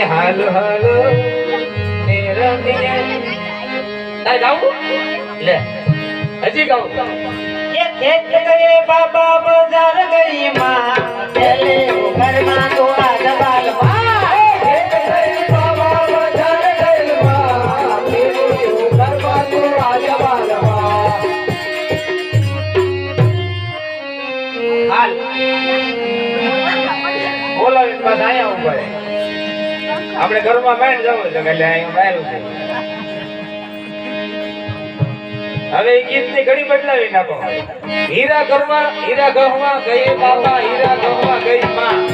હાલો હાલો ગાઉં લે હજી ગાઉં બાબા બજાર ગઈ માં પેલે ઘરમાં તો આ જવાલ બોલાવી પાછા અહીંયા ઉભા આપણે ઘરમાં બેઠ જવું છે એટલે અહીંયા બાયરું છે હવે એ ગીત ની ઘડી બદલાવી નાખો હીરા ઘરમાં હીરા ઘરમાં ગઈ બાબા હીરા ઘરમાં ગઈ માં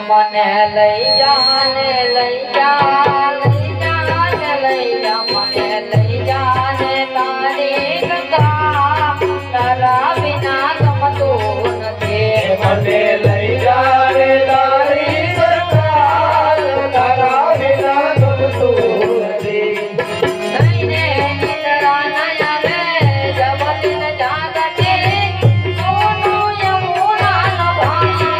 મને લઈ જા ને લઈ જા લઈ જા મને લઈ જા ને તારી ગંગા તારા વિના ગમતું નથી મને લઈ જા રે તારી ગંગા તારા વિના ગમતું નથી લઈને નિદ્રા ન આવે જબતી ન જાગતે સોનું યમુના ન ભાઈ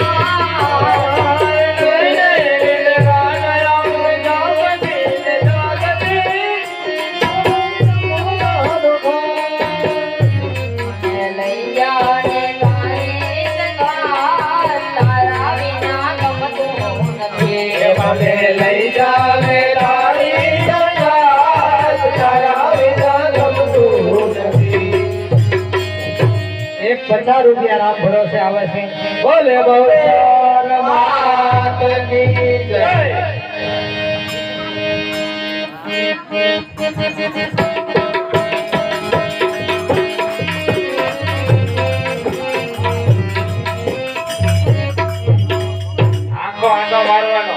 લઈને નિદ્રા ન આવે જબતી ન જાગતે લઈ જા ને તારી ગંગા તારા વિના ગમતું નથી મને લઈ જા ને તારી ગંગા તારા વિના ગમતું નથી 50 રૂપિયા રામ ભરોસે આવે છે બોલે બહુચર માતની જય આંડો મારવાનો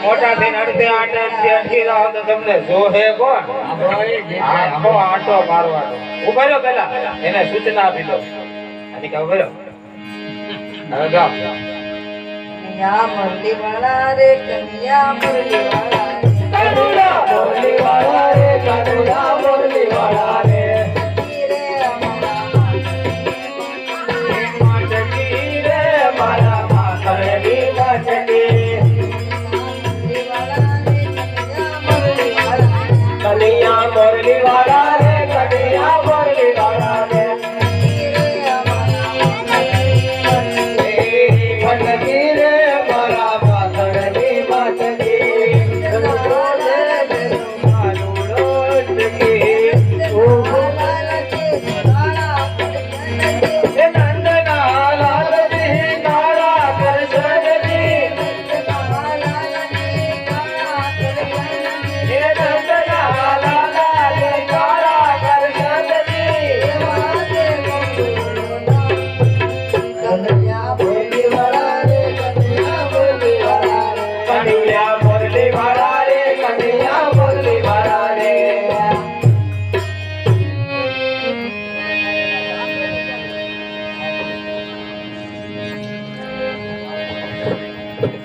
મોટા થઈને અડધે અડધી રહો તો તમને જોહે કોણ આખો આંટો મારવાનો ઉભા રહ્યો પેલા એને સૂચના આપી દો અને કે ઉભા રહ્યો હવે ગાઓ કન્યા મુરલી વાળા રે કન્યા મુરલી વાળા રે કન્યા મુરલી વાળા રે કન્યા મુરલી વાળા રે કન્યા મુરલી વાળા રે ભટકી રે મારા પાથરની માટકી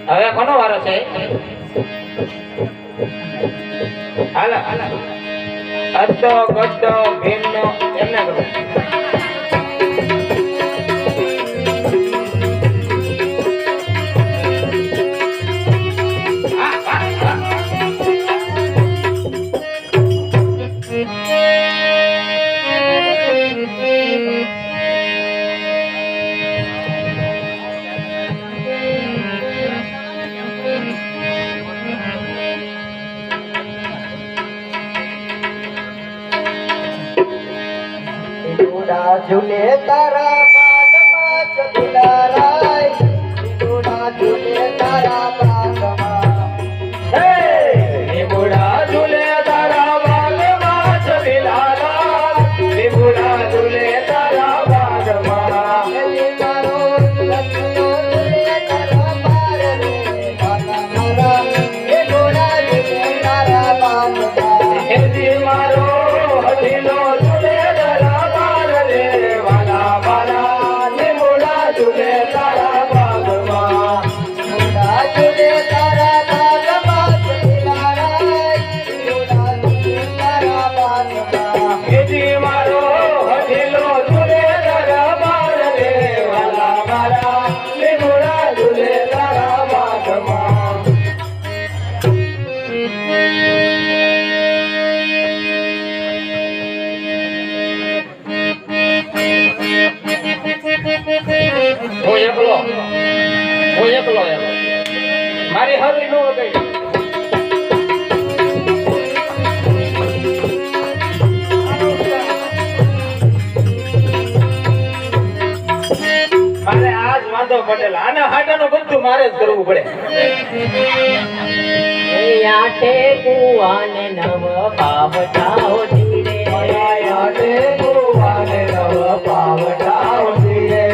હવે કોનો વારો છે હાલ અદ્દો ગદ્દો ભીમનો એમને કરો झूले तारा बागमा चबीला राय बूढ़ा झूले तारा बागमा हे बूढ़ा झूले तारा बागमा चबीला राय बूढ़ा झूले तारा बागमा गली मारो लखनो झूले तारा पार रे बागा मारा हे बूढ़ा झूले तारा बागमा हे दी मारो हदीलो झूले तारा बार रे वाला वाला ने बूढ़ा झूले तारा बागमा बूढ़ा झूले तारा बागमा चबीला राय बूढ़ा झूले तारा बागमा हे दी मारो हदीलो झूले तारा बार रे वाला वाला ने बूढ़ा झूले तारा बागमा હું એકલો એમ મારી હરી નો ગઈ મારે આજ વાંધો પડેલા આના હાટાનું બધું મારે જ કરવું પડે આઠે કુવાને નવ પાવટાઓ ધીરે આઠે કુવાને નવ પાવટાઓ ધીરે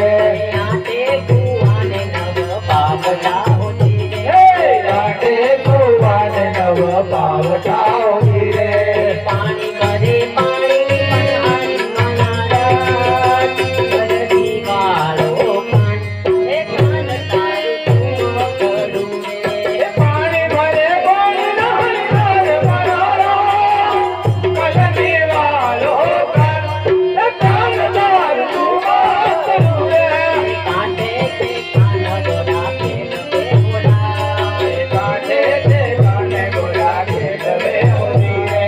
આઠે કુવાને નવ પાવટાઓ ધીરે આઠે કુવાને નવ પાવટાઓ ધીરે પાણી કરે પાણી પનહારી મનારા ગરદી વાળો કાન એ કાન તારું તું કરું રે પાણી ભરે પાણી નહીં ભરે મારો કલમી વાલો કાન તાર તું કરું રે કાંઠે તે કાન ગોરા ખેલવે હોરા કાઠે તે કાને ગોરા ખેલવે હોરી રે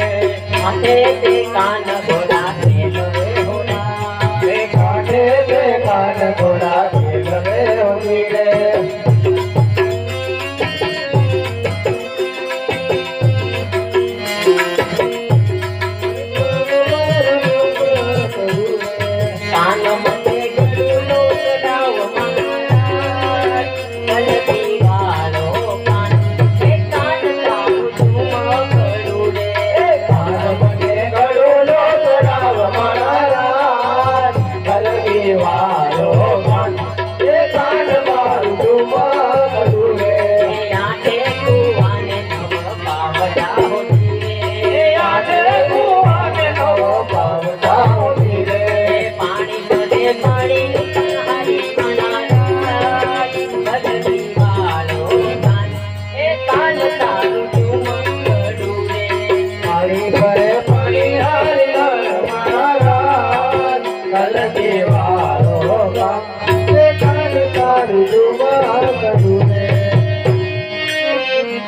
કાંઠે તે કાન ગોરા ખેલવે હોરા કાઠે તે કાન ગોરા ખેલવે હોરી રે કાન મતે ગળુલો ચડાવ મારા કલકી વાળો કાન એ કાન તારું ઝુમા કરું રે કાન મને ગળુલો ચડાવ મારા કલકી વાળો કાન એ કાન મારું ઝુમા કરું રે આઠે કુવાને નવ પાવડા હોતી એ રે આઠે કુવાને નવો પાવડા હોતી રે પાણી ભરે પાણી પનહારી મનારા ગરદી વાળો કાન એ કાન તારું ઝુમા કરું રે પાણી ભરે પાણી હારી મારા કલકી વાળો કાન એ કાન તારું ઝુમા કરું રે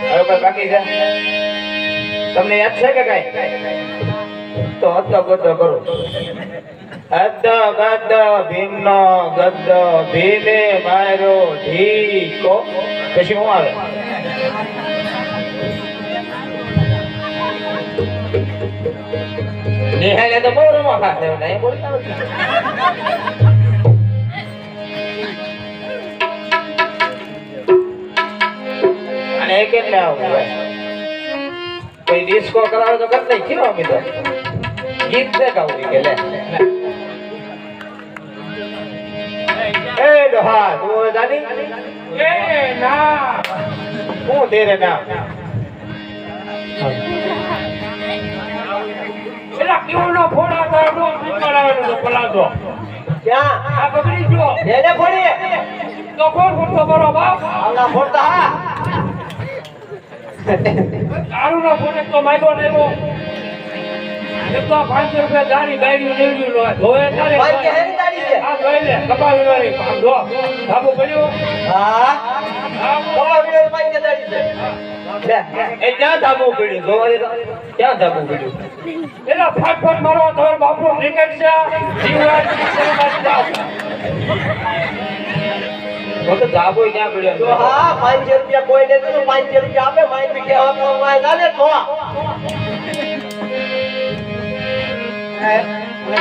હવે કોઈ બાકી છે તમને યાદ છે કે કઈ તો અદ્દો ગદ્દો કરો અદ્દો ગદ્દો ભીમનો ગદ્દો ભીમે મારો ઢીકો પછી શું આવે નિહાળે તો બહુ રમો ખાશે નહીં બોલતા નથી અને એક એટલે આવું કોઈ ડિસ્કો કરાવે તો કર નહીં કેવો અમે તો ગીત છે ગાવું કે લે એ ડોહા તું જાની એ ના હું તેરે નામ એલા કેવું નો ફોડા તારો કરાવેલો તો પલાજો ક્યાં આ બગડી ગયો એને ફોડી તો કોણ ફોડતો મારો બાપ આવના ફોડતા હા દારૂ નો ફોન એક તો માંગ્યો ને એવો એક તો 500 રૂપિયા દાડી ગાડી લેવી લો ધોએ તારે ભાઈ કે હેની દાડી છે આ જોઈ લે કપાવી વાળી આમ જો ધાબો પડ્યો હા આમ બાબા વિડિયો ભાઈ કે દાડી છે લે એ ક્યાં ધાબુ પડ્યું જોવા દે તો. ક્યાં ધાબુ પડ્યું? એલા ફાટ મારો તો બાપરો ક્રિકેટ છે જીવરાજ શરૂઆત જાવ તો ધાબુ ક્યાં પડ્યો? તો હા 500 રૂપિયા કોઈ દે તો 500 રૂપિયા આપે માઈ કે આપો માઈ ના લે તો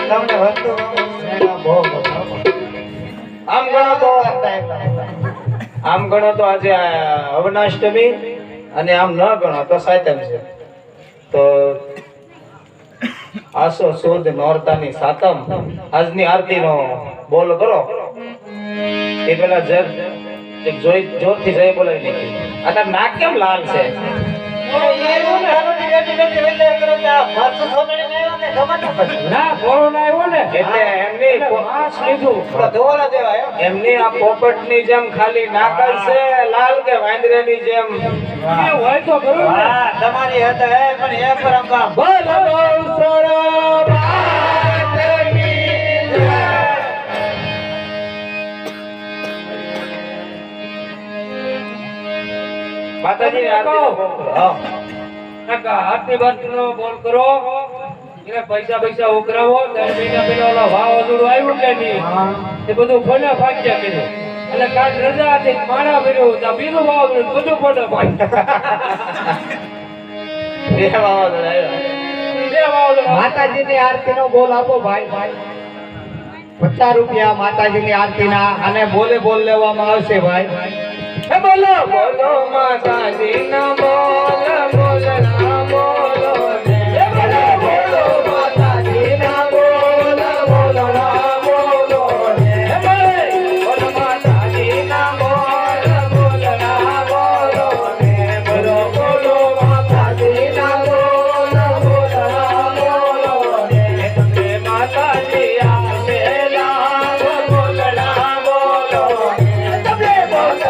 તમને વસ્તુ આમ ગણો તો આજે અવનાષ્ટમી અને આમ ન ગણો તો સાતમ છે. તો આસો સુદ નોરતાની સાતમ આજની આરતી નો બોલ કરો એ પેલા એક જોરથી જય બોલાવી નાખી. આ તાર નાક કેમ લાલ છે? ના કોરોના આવ્યો ને એટલે એમની માસ લીધું એમની આ પોપટની જેમ ખાલી નાક જ છે લાલ કે વાંદરાની જેમ? એ હોય તો બરોબર ને. તમારી હતા પણ એ પરમ માતાજીની આરતી નો બોલ કરો. હા. કાકા હાથની બાજુનો બોલ કરો એટલે પૈસા ઉઘરાવો 3 મહિના પહેલા ઓલા વાવાઝોડું આવ્યું કે નહીં એ બધું ફોને ફાટ્યા કીધું એટલે કાલ રજા હતી માણા ભર્યું તો બીજું વાવાઝોડું બધું ફોને ફાટ્યા બે વાવાઝોડા આવ્યા. બે વાવાઝોડા માતાજીની આરતીનો બોલ આપો ભાઈ 50 રૂપિયા માતાજીની આરતીના અને બોલે બોલ લેવામાં આવશે ભાઈ હે બોલો બોલો માતાજીના બોલ બોલ ના બોલો હે બોલો બોલો માતાજીના બોલ બોલ ના બોલો હે બોલો માતાજીના બોલ બોલ ના બોલો હે બોલો બોલો માતાજીના બોલ બોલ ના બોલો હે તમે માતાજી આવેલા બોલ ના બોલો તમે બોલ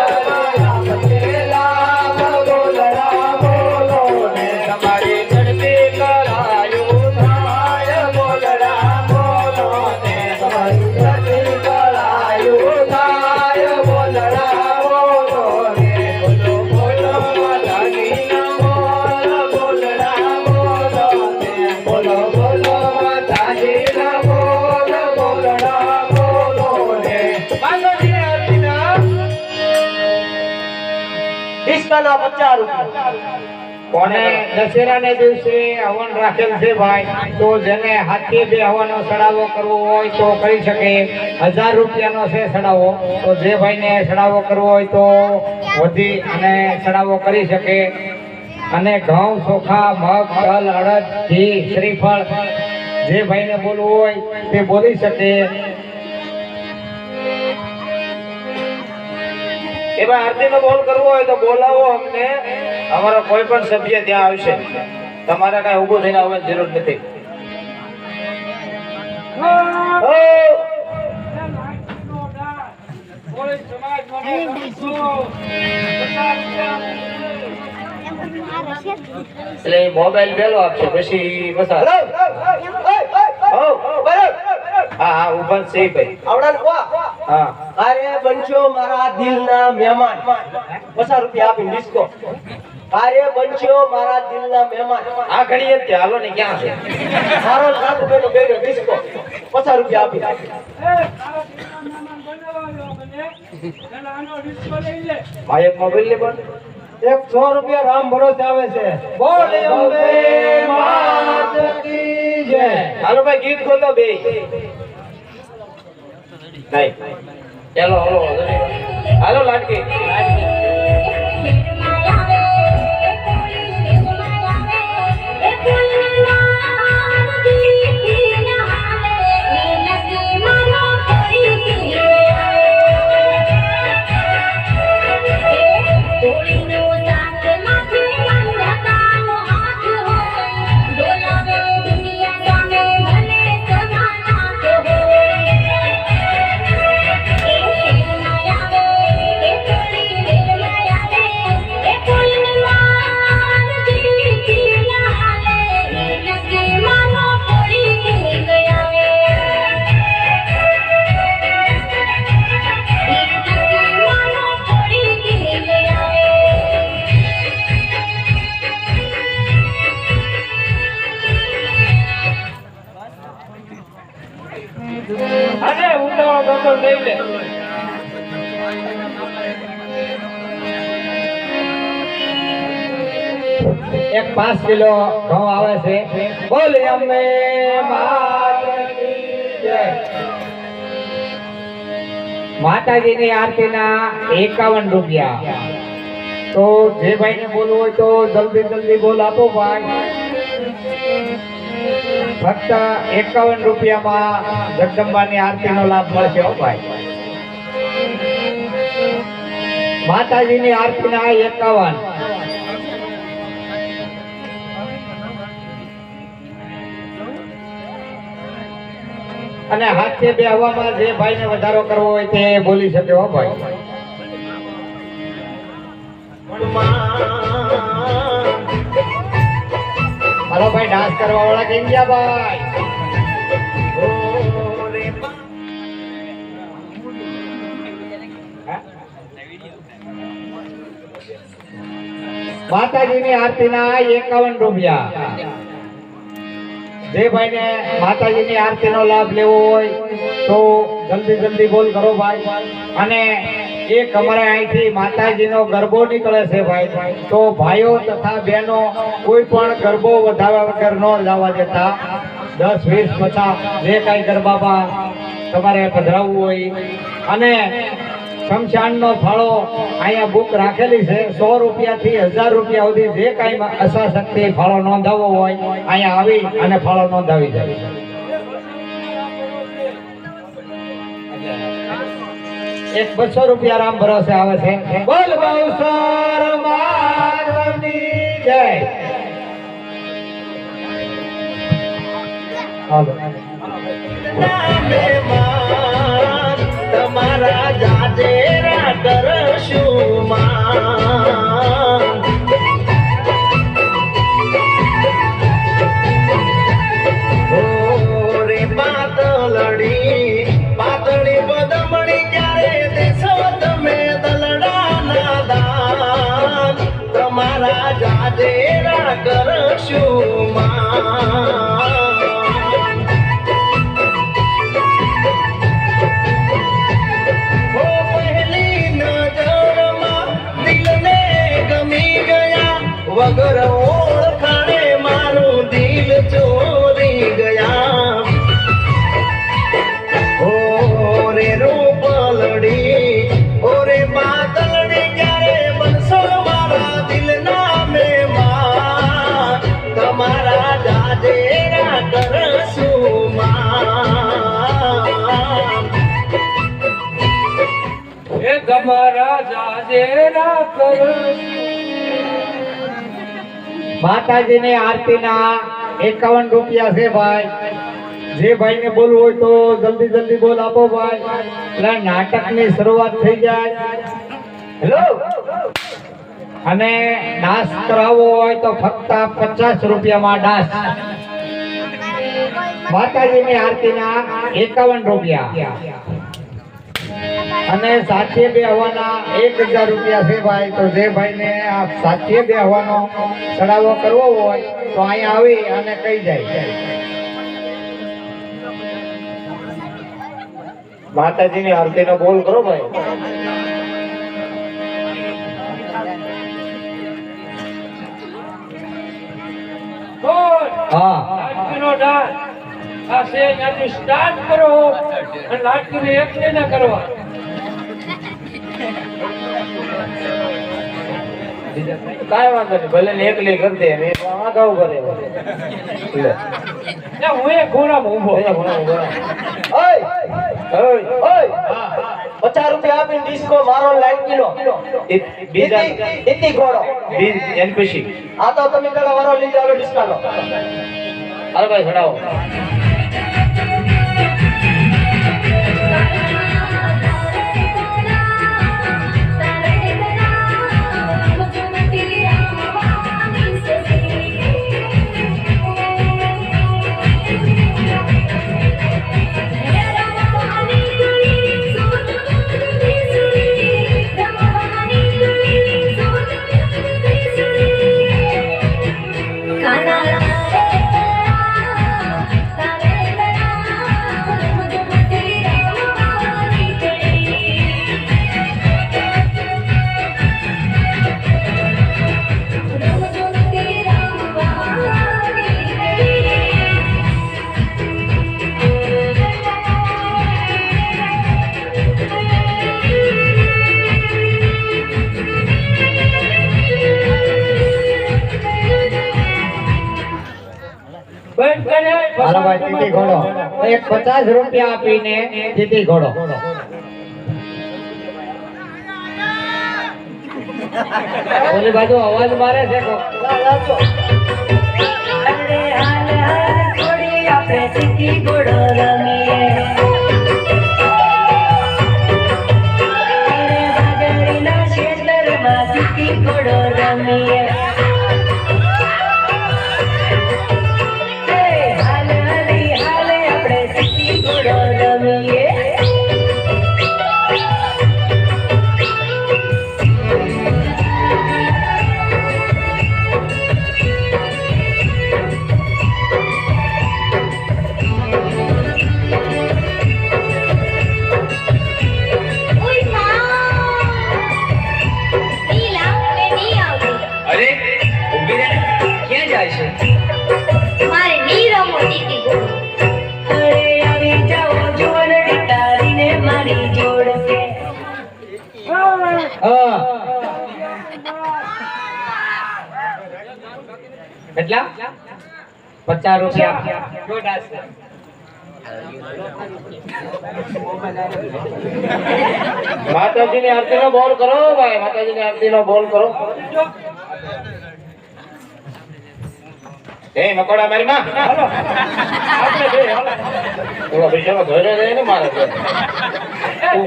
ડિસ્કાના 50 રૂપિયા કોને દશેરાને દિવસે હવન રાખેલ છે ભાઈ તો જેને હાથે બે હવનનો ચડાવો કરવો હોય તો કરી શકે 1000 રૂપિયાનો છે ચડાવો તો જે ભાઈને ચડાવો કરવો હોય તો વધી અને ચડાવો કરી શકે અને ઘઉં ચોખા મગ તલ અડદ ઘી શ્રીફળ જે ભાઈને બોલવું હોય તે બોલી શકે એમાં આરતી નો બોલ કરવો હોય તો બોલાવો અમને. અમારો કોઈ પણ સભ્ય ત્યાં આવશે. તમારે કઈ ઊભું થઈને આવવાની જરૂર નથી. એટલે મોબાઈલ પેલો આપશે પછી પસાર. હા હા ઉભા છે ભાઈ. આવડાને કો હા અરે બનશો મારા દિલના મહેમાન 50 રૂપિયા આપીને ડિસ્કો અરે બનશો મારા દિલના મહેમાન આ ઘડીએ જ તે હાલો ને ક્યાં છે? મારો લાખ રૂપિયાનો બેનો ડિસ્કો 50 રૂપિયા આપી આ એક મોબાઈલ લે પણ 100 રૂપિયા રામ ભરોસે આવે છે બોલે અંબે માત કી જય હાલો ભાઈ ગીત ખોલો બે. નહીં ચાલો હાલો હાલો લાડકી. Yeah. તો લઈ લે. એક 5 કિલો ઘઉં આવે છે. બોલે અમે માતાની જય. માતાજીની આરતીના 51 રૂપિયા. તો જે ભાઈને બોલવું હોય તો જલ્દી બોલ આપો ભાઈ. ફક્ત 51 રૂપિયામાં જગદંબાની આરતીનો લાભ મળશે હો ભાઈ. માતાજીની આરતીના 51. અને હાથે બે હવામાં જે ભાઈને વધારો કરવો હોય તે બોલી શકે હો ભાઈ. હાલો ભાઈ, ડાન્સ કરવા વાળા કેમ ગયા ભાઈ? માતાજીની આરતીના 51 રૂપિયા. જે ભાઈને માતાજીની આરતીનો લાભ લેવો હોય તો જલ્દી બોલ કરો ભાઈ. અને એક અમારે અહીંથી માતાજીનો ગરબો નીકળે છે ભાઈ. તો ભાઈઓ તથા બહેનો કોઈ પણ ગરબો વધારવા વગર ન જવા દેતા. 10, 20, 50 જે કાંઈ ગરબામાં તમારે પધરાવવું હોય. અને શમશાનનો ફાળો અહીંયા બુક રાખેલી છે. 100 રૂપિયાથી 1000 રૂપિયા સુધી જે કાંઈ અસાશક્તિ ફાળો નોંધાવવો હોય અહીંયા આવી અને ફાળો નોંધાવી જાય. એક 200 રૂપિયા રામ ભરોસે આવે છે. બોલ બહુસર મારની જય. હાલો. તમારા જાજેરા કરશું માં. રે પાતળડી પદમણી ક્યારે દેશો તમે દલડાના દાન. તમારા જાજેરા કરશું માં. વગર ઓળખાણે મારું દિલ ચોરી ગયા. ઓ રે રૂપલડી, ઓ રે પાતળડી ક્યારે બનશો મારા દિલના મહેમાન. તમારા જાજેરા કરશું માં. એ તમારા જાજેરા કરશું. માતાજીની આરતીના 51 રૂપિયા છે ભાઈ. જે ભાઈને બોલવું હોય તો જલ્દી બોલ આપો ભાઈ. એટલે નાટકની શરૂઆત થઈ જાય. હેલો. અને ડાન્સ કરાવવો હોય તો ફક્ત 50 રૂપિયામાં ડાન્સ. માતાજીની આરતીના 51 રૂપિયા. અને સાથે બે હવાના 1000 રૂપિયા છે ભાઈ. તો જે ભાઈને આ સાથે બે હવાનો ચડાવો કરવો હોય તો અહીંયા આવી અને કહી જાય. માતાજીની આરતીનો બોલ કરો ભાઈ. હા, લાડકીનો ડાન્સ આ છે ત્યાંથી સ્ટાર્ટ કરો અને લાડકીને એકને ના કરવા. કાંઈ વાંધો નહીં, ભલે ને એકલી કરી દે ને આગાઉ કરે. લે. હું એ ખૂણામાં ઊભો. ઓય 50 રૂપિયા આપીને ડિસ્કો મારો લાઈટ કિલો બીજા ઇતિ ઘોડો એનપીસી. આ તો તમે પેલા વારો લઈ જાવ ડિસ્કાનો. હાલો ભાઈ ચડાવો. Kana હાલો ભાઈ તીતી ઘોડો એક 50 રૂપિયા આપીને તીતી ઘોડો ઓલી બાજુ અવાજ મારે છે કોક. અરે હાલ હાલ છોડી આપણે તીતી ઘોડો રમીએ અરે વાદળીના ખેતરમાં તીતી ઘોડો રમીએ હાલ હાલી હાલે આપણે તીતી ઘોડો રમીએ અરે ઊભી રહે ક્યાં જાય છે મારે નીરો મોટી કી ગોળો અરે આવી જાઓ જોડડી તારીને મારી જોડશે હા કેટલા 50 રૂપિયા માતાજીની આરતીનો બોલ કરો ભાઈ, માતાજીની આરતીનો બોલ કરો. એ મકોડા મારી માં હાલો આપણે બે હાલો ઓલો બિચારો ઘરે રહે ને મારે ઘરે.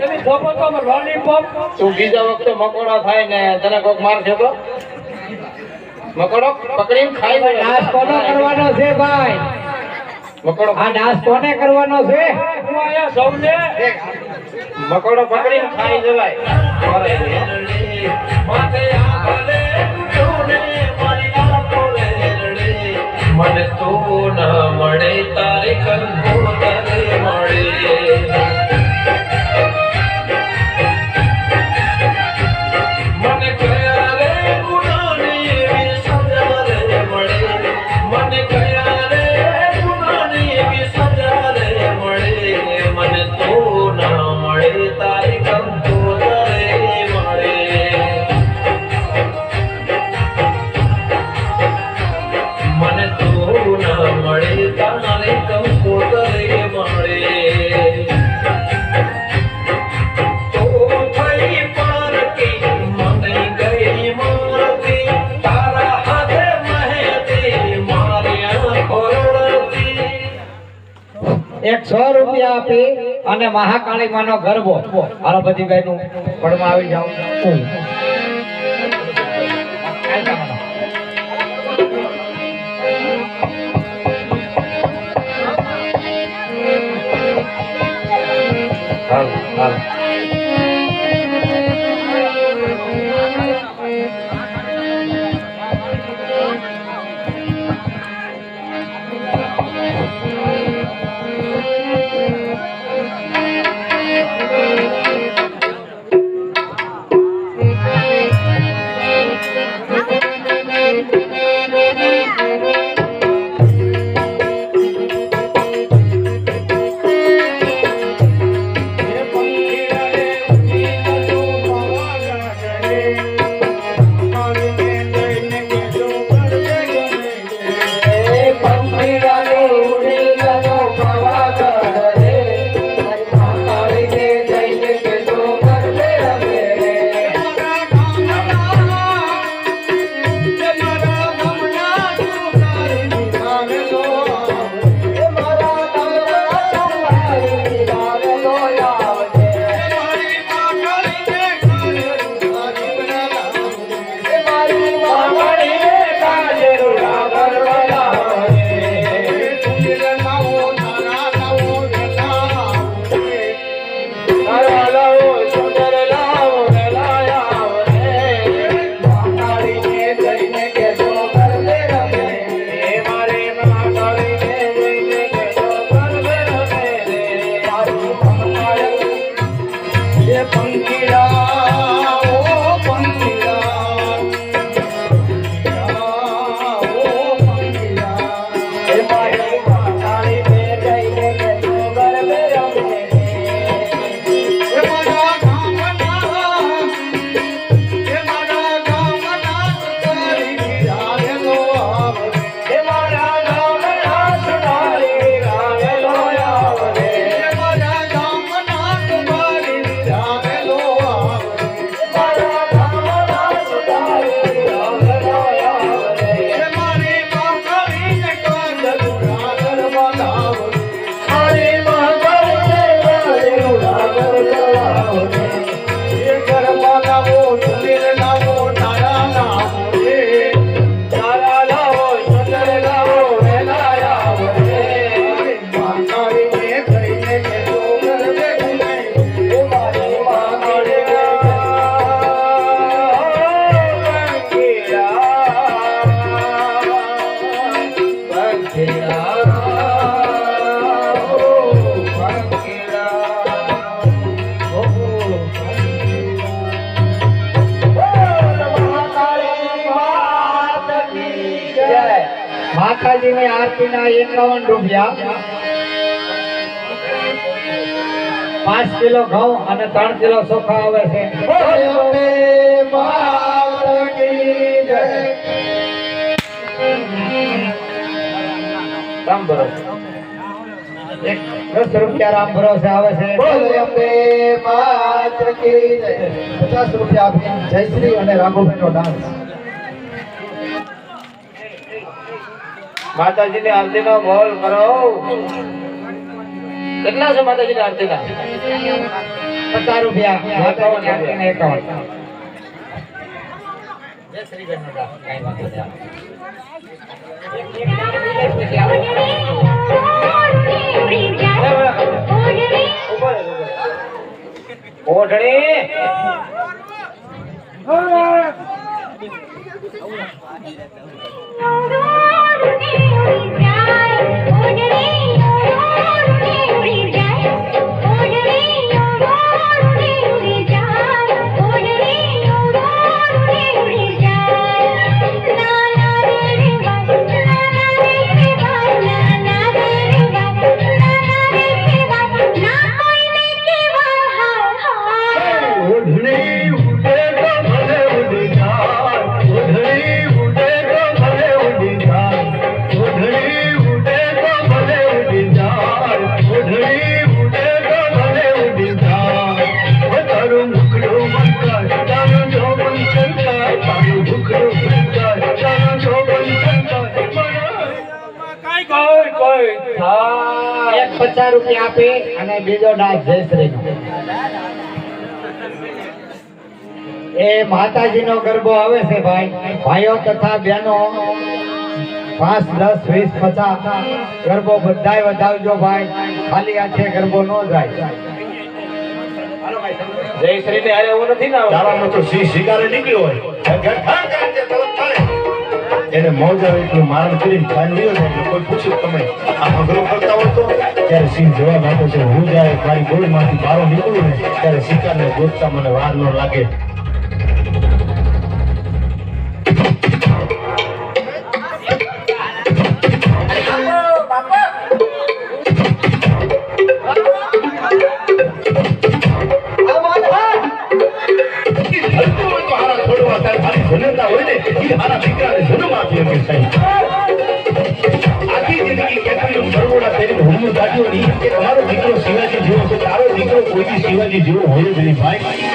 તમે જોવો તો લોલીપોપ તું બીજા વખતે મકોડા થાય ને તને કોક માર છે તો મકોડો પકડીને ખાઈ જાય. ડાસ કોનો કરવાનો છે ભાઈ? મકોડો આ ડાસ કોને કરવાનો છે? હું આયા સૌને મકોડો પકડીને ખાઈ જવાય. મારે માથે આલે તુને મારી આંખો રે મને તું ન મળે તારે કંઠો તારે મળે મને કયા રે ગુનાની એવી સજા રે મળે મને કયા રે ગુનાની એવી સજા રે મળે મને તું ન મળે તારે કંઠો તારે મળે મને તું ન મળે તારે કંઠો તારે મળે તો થઈ પારકી મને ગઈ મારતી તારા હાથે મહેતી મારી આંખો રડતી 100 રૂપિયા આપી અને મહાકાળી માનો ગરબો. હાલો બધી ભાઈ નું પડમાં આવી જાવ. હાલ હાલ માતાજીની આરતીના 51 રૂપિયા, 5 કિલો ઘઉં અને 3 કિલો ચોખા આવે છે. રામ ભરો 10 રૂપિયા રામ ભરોસે આવે છે. 50 રૂપિયા આપી જયશ્રી અને રાઘુભાઈનો ડાન્સ. માતાજીની આરતીનો બોલ કરો. કેટલા છે માતાજીની આરતીના? 50 રૂપિયા માતાજીની આરતીના 51. જયશ્રીબેનનો ડાન્સ કાંઈ વાંધો નહીં. ઓઢણી એક 50 રૂપિયા આપી અને બીજો ડાન્સ જયશ્રી. એ માતાજીનો ગરબો આવે છે ભાઈ. ભાઈઓ તથા બહેનો 5, 10, 20, 50 ગરબો બધાય વધાવજો ભાઈ. ખાલી હાથે ગરબો ન જાય. જયશ્રી ને હારે એવું નથી ને દાડાનો તો સિંહ શિકારે નીકળ્યો હોય એને મોજ આવે એટલું મારણ કરીને ખાઈ લ્યો ને એટલે કોઈ પૂછ્યું તમે આ અઘરો કરતા હોય તો ત્યારે સિંહ જવાબ આપે છે હું જ્યારે મારી ગોળીમાંથી બહાર નીકળું ને ત્યારે શિકારને ગોતતા મને વાર ન લાગે. શિવાજી જેવો હોય જ નહીં ભાઈ.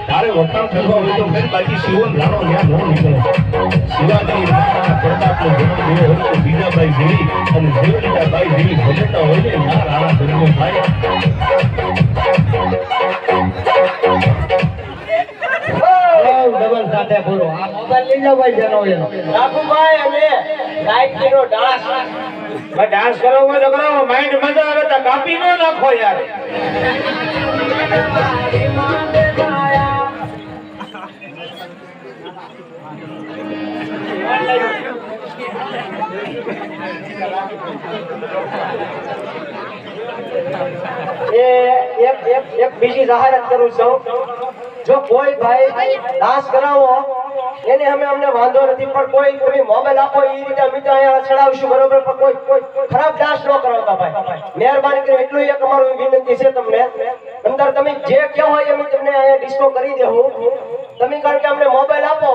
તારે વખાણ કરવા હોય તો ઘર બાકી શિવન રાણો ત્યાં ન નીકળે. શિવાજી પ્રતાપનો જન્મ થયો હોય તો બીજાભાઈ જેવી અને જીવનીતાભાઈ જેવી ભજનતા હોય ને ના રાણા ધર્મો ભાઈ. ડબલ સાથે પૂરો. આ મોબાઈલ લઈ જાઓ ભાઈ જેનો એનો. રાઘુભાઈ અને ગાયત્રીનો ડાન્સ. ડાન્સ કરવો હોય તો કરો. માઇન્ડ મજા આવે તો કાપી ન નાખો યાર. એક બીજી જાહેરાત કરું છું. જો કોઈ ભાઈ ડાન્સ કરાવો એને અમને વાંધો નથી, પણ કોઈ તમે મોબાઈલ આપો એ રીતે અમે તો અહીંયા ચડાવશું બરોબર, પણ કોઈ ખરાબ ડાન્સ ન કરાવતા ભાઈ. મહેરબાની કરી એટલું એક અમારું વિનંતી છે તમને. અંદર તમે જે કહો હોય અમે તમને અહીંયા ડિસ્કો કરી દેવું. તમે કારણ કે અમને મોબાઈલ આપો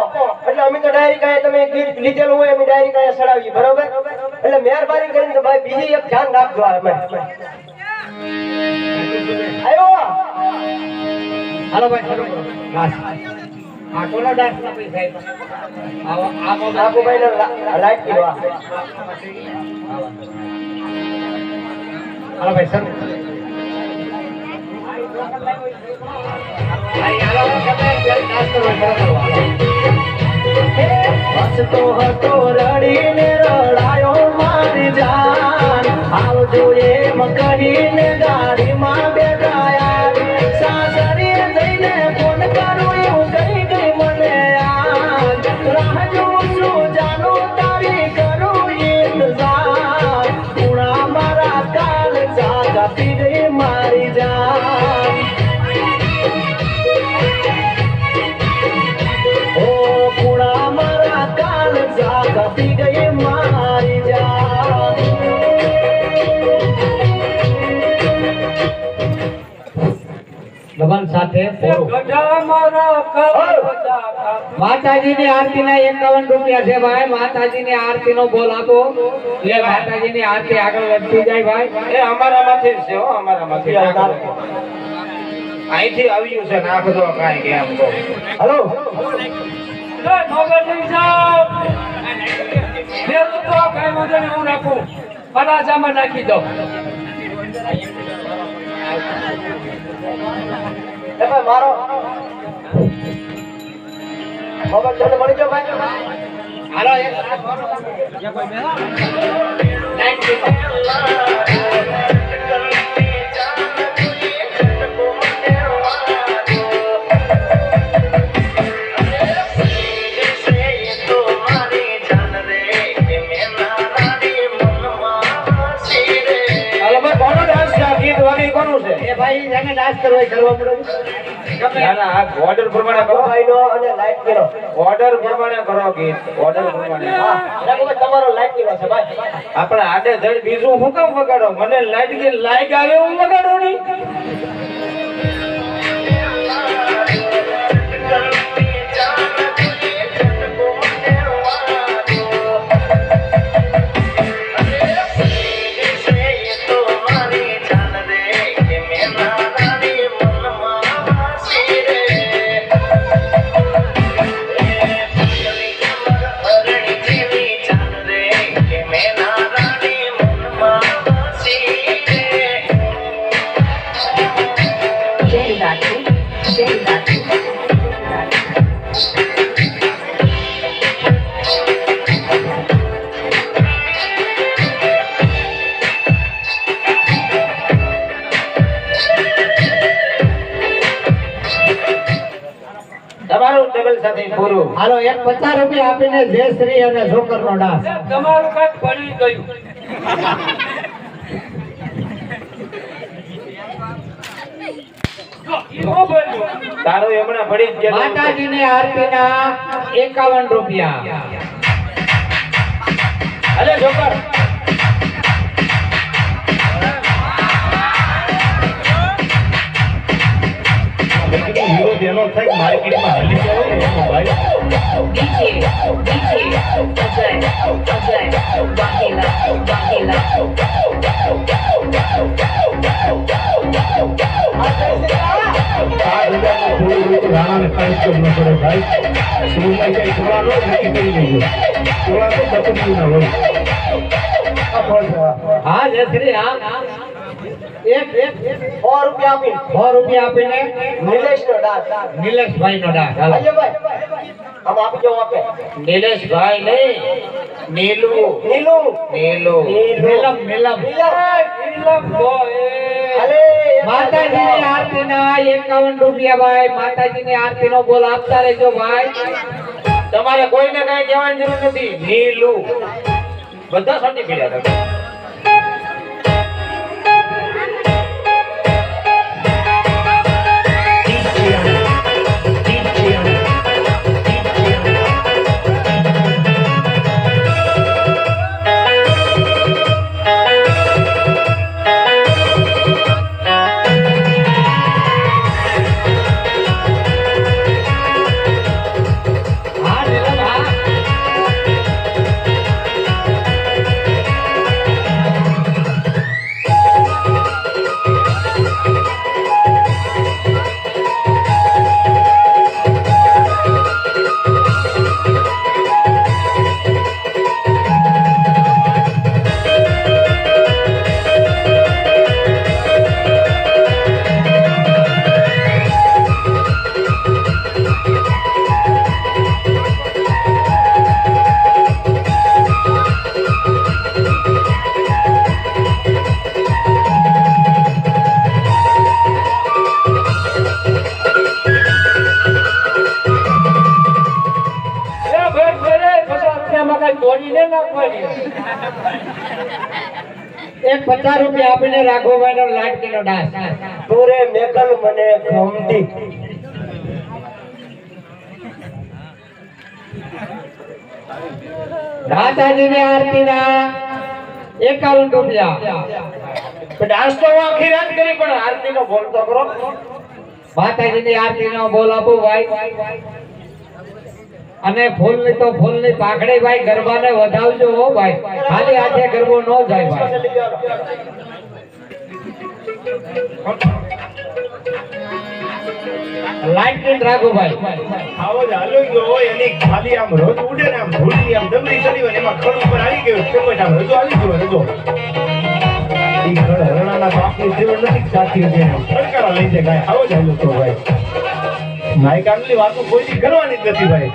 એટલે અમે તો ડાયરેક્ટ અહીંયા તમે ગીત લીધેલું હોય અમે ડાયરેક્ટ અહીંયા ચડાવીએ બરોબર. એટલે મહેરબાની કરીને ભાઈ બીજી એક ધ્યાન રાખજો. અમે આવ્યો હાલો ભાઈ શરૂ કરો. ડાન્સ. આ કોનો ડાન્સ ના પૈસા આવો આ મોબાઈલ રાઘુભાઈને લાઈટ કર્યો. હાલો ભાઈ શરૂ. ભાઈ હાલો તમે ડાન્સ કરો કરો. હસતો હતો રડીને રડાયો મારી જાન, આવજો એમ કહીને ગાડીમાં બેઠાયા. સાસરીએ જઈને ફોન કરું એવું કહી ગઈ મને યાદ. રાહ જોઉં છું જાનું તારી કરું ઇંતજાર. પૂણા મારા કાલ જાગા પી ગઈ મારી જાન. ઓ પૂણા મારા કાલ જાગા પી ગઈ મારી જાન. સાથે પૂરું. ગઢા મારા કામ બધા કામ. માતાજીની આરતીના 51 રૂપિયા છે ભાઈ. માતાજીની આરતીનો બોલ આપો એટલે માતાજીની આરતી આગળ વધતી જાય ભાઈ. એ અમારામાંથી જ છે હો, અમારામાંથી. અહીંથી આવ્યું છે, નાખજો કાંઈ કે આમ તો. હલો લે, નોકર નહીં જાઓ. લે, તું તો આ કાંઈ વાંધો નહીં, હું રાખું. પરાજામાં નાખી દઉં. એ ભાઈ મારો મોબાઈલ તમને મળી ગયો ભાઈ. હાલો એક હાલો ભાઈ, કોનો ડાન્સ છે? આ ગીત વાગી કોનું છે? એ ભાઈ જેને ડાન્સ કરવો હોય કરવા પડે. ના ના, આ ઓર્ડર પ્રમાણે કરો. ભાઈનો અને લાઈટ કરો. ઓર્ડર પ્રમાણે કરો ગીત. ઓર્ડર પ્રમાણે. હા ભાઈ તમારો લાઈટ કરો છે ભાઈ. આપણે આડે ધડ બીજું હું કામ વગાડો? મને લાઈટ કે લાઈક આવે એવું વગાડો નહીં. તમારું ટેબલ સાથે પૂરું. હાલો એક 50 રૂપિયા આપીને જયશ્રી અને જોકરનો ડાન્સ. તમારું કાંઈક પડી ગયું. જો, ઈ નો બોલ્યો. તારું હમણાં પડી જ ગયેલું. માતાજીની આરતીના 51 રૂપિયા. અરે જોકર, વિરોધ એનો થાય કે માર્કેટમાં હાલી જાય એનો ભાઈ. રાણાને કાંઈ જ ન પડે ભાઈ. શિવમાં કઈ ચોળાનો નક્કી કરી લેજો. ચોળા તો બચતના હોય. હા જયશ્રી હા. એક 100 રૂપિયા આપી 100 રૂપિયા આપીને નિલેશનો ડાન્સ. નિલેશભાઈનો ડાન્સ. હાલો ભાઈ ભાઈ આમ આપી જાઓ આપે. નિલેશભાઈ નહીં, નીલુ. નીલુ નીલુ. નીલમ નીલમ. નીલમ બોય. અલે માતાજીની આરતીના 51 રૂપિયા ભાઈ. માતાજીની આરતીનો બોલ આપતા રહેજો ભાઈ. તમારે કોઈને કાંઈ કહેવાની જરૂર નથી. નીલુ બધા સર્ટિફિકેટ હતા. હા નીલમ હા. એક 50 રૂપિયા આપીને રાઘવભાઈનો લાડકીનો ડાન્સ. તુરે મેકલ મને ગમતી. માતાજીની આરતીના 51 રૂપિયા. ડાન્સ તો હું આખી રાત કરી, પણ આરતી નો બોલ તો કરો. માતાજીની આરતીનો બોલ આપો ભાઈ. અને ફૂલની તો ફૂલની પાઘડી ભાઈ ગરબાને વધાવજો હો ભાઈ. ખાલી હાથે ગરબો ન જાય ભાઈ. લાઈટ રાખો ભાઈ. આવો જ હાલો ગયો એની ખાલી આમ રોજ ઉડે ને આમ ધૂળની આમ ડબરી ચડી હોય ને એમાં ખડ ઉપર આવી ગયો તેમ જ આમ રજો આવી ગયો રજો ઈ ખડ હરણાના બાપની જેવો નથી સાથી છે સરકારા લઈ જાય ગાય આવો જ હાલો તો ભાઈ માઈક આટલી વાતો કોઈની કરવાની જ નથી ભાઈ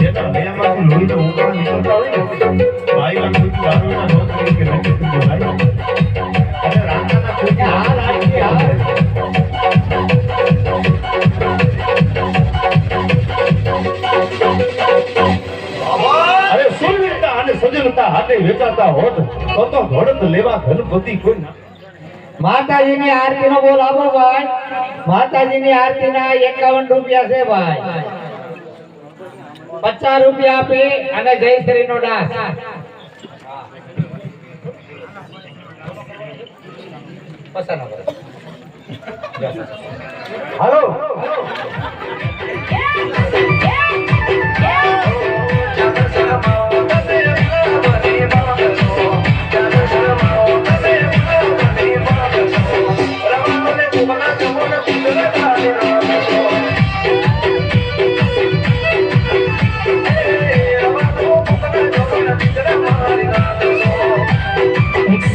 જેના હૈયામાંથી લોહી તો ઉકાળા નીકળતા હોય ને ભાઈ કોઈ દારૂના નોંધ કરી કે નથી થતો ભાઈ અને રાણાના કોઈ હાલ આવી હાલ અરે સુરવીરતા અને સજનતા હાથે વેચાતા હોત તો ઘોડત લેવા ધનપતિ કોઈ ના માતાજીની આરતીનો બોલ આપો ભાઈ. માતાજીની આરતીના 51 રૂપિયા છે ભાઈ. 50 રૂપિયા આપી અને જયશ્રી નો ડાસ. હાલો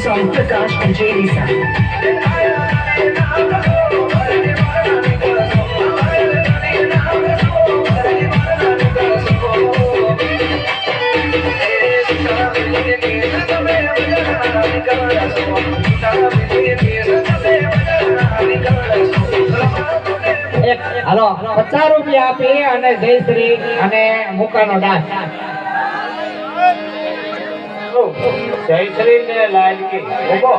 Song Prakash and JD હાલો 50 રૂપિયા આપી અને જયશ્રી અને મુકાનો ડાસ. જયશ્રી ને લાલકી ઉભો.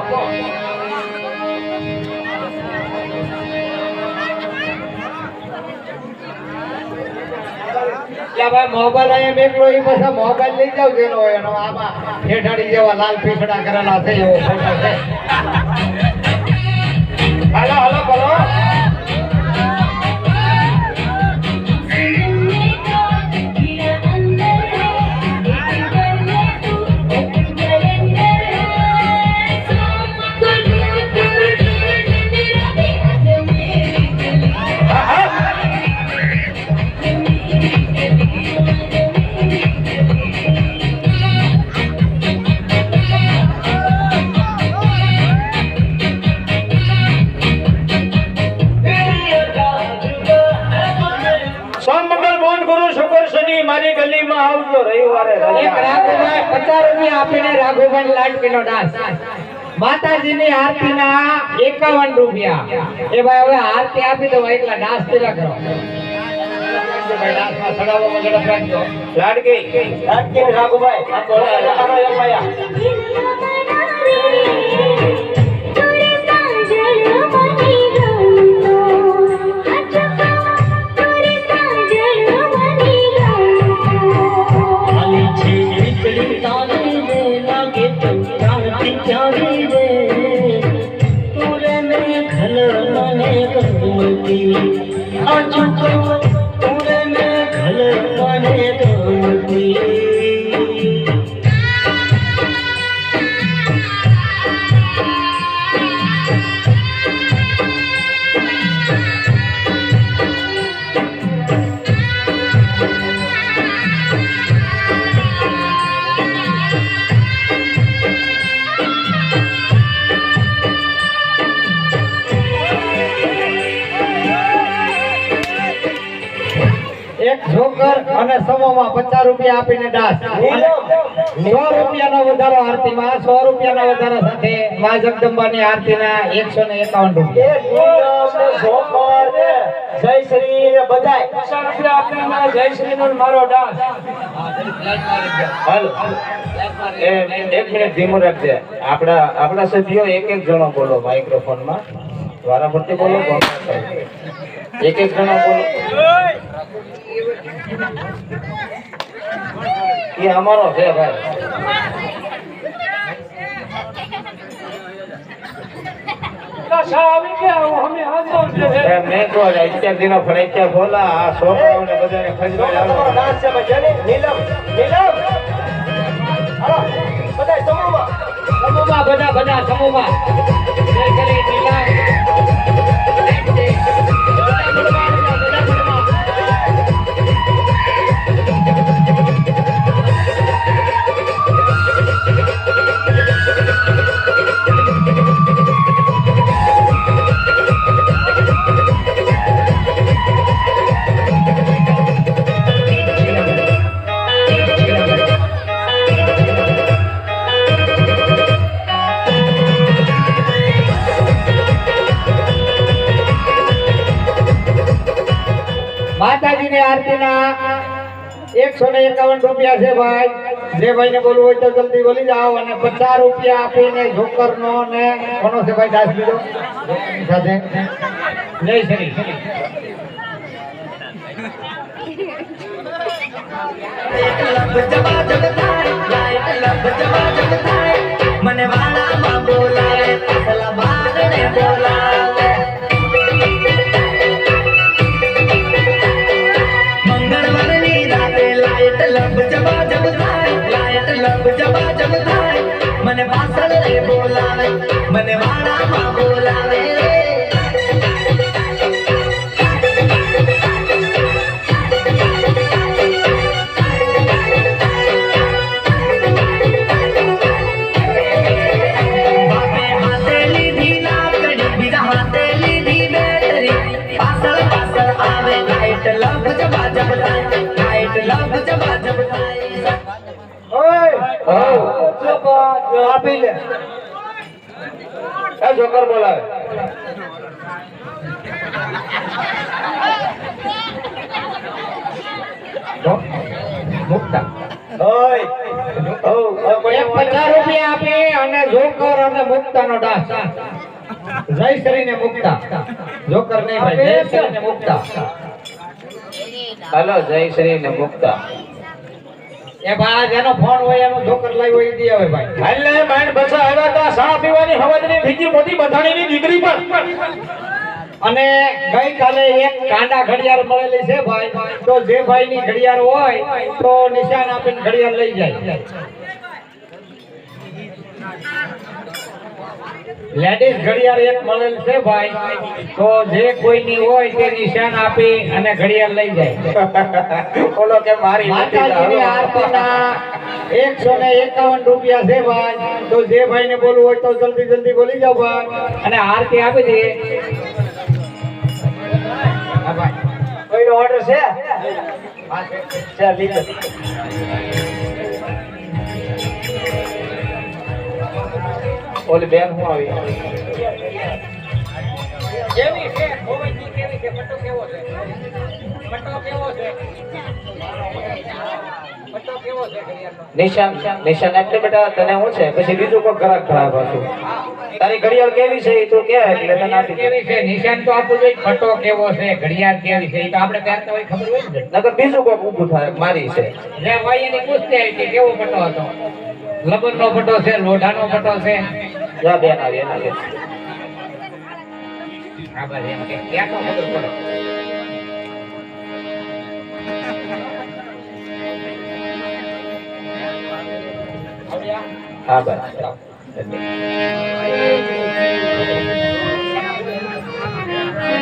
ભાઈ મોબાઈલ અહીંયા મેકલો એ પાછા મોબાઈલ લઈ જાવ જેનો હોય એનો આમાં ઠેઠાડી જેવા લાલ પીસડા કરેલા છે એવો ફોટો છે. હાલો હાલો બોલો. મારી ગલીમાં આવજો રવિવારે એક રાઘુભાઈ 50 રૂપિયા આપીને રાઘુભાઈ લાડકીનો ડાસ. માતાજીની આરતીના 51 રૂપિયા. એ ભાઈ હવે આરતી આપી દો એટલા ડાસ પેલા કરો. ભાઈ ડાસમાં ચડાવો વગેરે રાખજો. લાડકી રાઘુભાઈ આ બોલા એક ભાઈ એક જોકર અને સમોમાં 50 રૂપિયા આપીને ડાસ. 100 રૂપિયાનો વધારો આરતીમાં 100 રૂપિયાના વધારા સાથે મા જગદંબાની આરતીના 151 રૂપિયા. જયશ્રી ને બધાય 50 રૂપિયા આપીને જયશ્રી નો મારો ડાસ. હાલો એક મિનિટ ધીમું રાખજે. આપણા સભ્યો એક જણો બોલો માઇક્રોફોનમાં. વારા ફરતી બોલો. એક જણો બોલો. એ અમારો છે ભાઈ. ના આવી ગયા અમે હાથો છે મેં તો અત્યાર દિનો ફળેચ્યા બોલા આ છોકરાઓને બધાને ખરીદવા તમારો ડાન્સ છે ભાઈ જેને નીલમ નીલમ હાલો બધા સમૂહમાં સમૂહમાં બધા સમૂહમાં જય કરી નીલા માતાજીની આરતીના 151 રૂપિયા છે ભાઈ જે ભાઈને બોલવું હોય તો જલ્દી બોલી જાઓ અને 50 રૂપિયા આપીને જોકરનો ને કોનો છે ભાઈ દાસ લીધો સાથે જય શ્રી મને વાળામાં બોલાવે પાછલા બારણે બોલાવે મંગળવારની રાતે લાઈટ લબ જબા જબ થાય લાઈટ લબ જબા જબ થાય મને પાછળ બોલાવે મને વાળામાં બોલાવે આપી લે જોકર બોલાવે મુક્તા ઓય ઓ કોઈ 50 રૂપિયા આપી અને જોકર અને મુક્તાનો ડાસ જય શ્રી ને મુક્તા જોકર નહીં ભાઈ જય શ્રી ને મુક્તા હાલો જય શ્રી ને મુક્તા એ ભાઈ જેનો ફોન હોય એનો જોકર લાવ્યો એ દી આવે ભાઈ હાલે માઈન્ડ બસા આવ્યા તા સા પીવાની હવાજની ભીજી મોટી બધાણીની દીકરી પણ અને ગઈકાલે એક કાંડા ઘડિયાળ મળેલી છે ભાઈ તો જે ભાઈની ઘડિયાળ હોય તો નિશાન આપીને ઘડિયાળ લઈ જાય લેડીઝ ઘડિયાળ એક મળેલ છે ભાઈ તો જે કોઈની હોય તે નિશાન આપી અને ઘડિયાળ લઈ જાય બોલો કે મારી માતાજીની આરતીના 151 રૂપિયા છે ભાઈ તો જે ભાઈને બોલવું હોય તો જલ્દી જલ્દી બોલી જાઓ ભાઈ અને આરતી આપી દઈએ હા ભાઈ કોઈનો ઓર્ડર છે ચાલ લીધો ઓલી બેન હું આવી કેવી છે ગોવંજી કેવી છે પટ્ટો કેવો છે પટ્ટો કેવો છે પટ્ટો કેવો છે ઘડિયાળનો નિશાન એટલે બેટા તને શું છે પછી બીજું કોઈ ગ્રાહક ખરાબ હતું તારી ઘડિયાળ કેવી છે એ તો કે એટલે તને આપી દે. કેવી છે નિશાન તો આપવું જોઈએ પટ્ટો કેવો છે ઘડિયાળ કેવી છે એ તો આપણે પહેરતા હોય ખબર હોય ને નકર બીજું કોઈ ઊભું થાય મારી છે જે ભાઈ એની પૂછતી આવી કે કેવો પટ્ટો હતો લબનનો પટ્ટો છે લોઢાનો પટ્ટો છે જા બેન આવી એના કે હા બસ એમ કે ક્યાં તો ખબર પડે હા બસ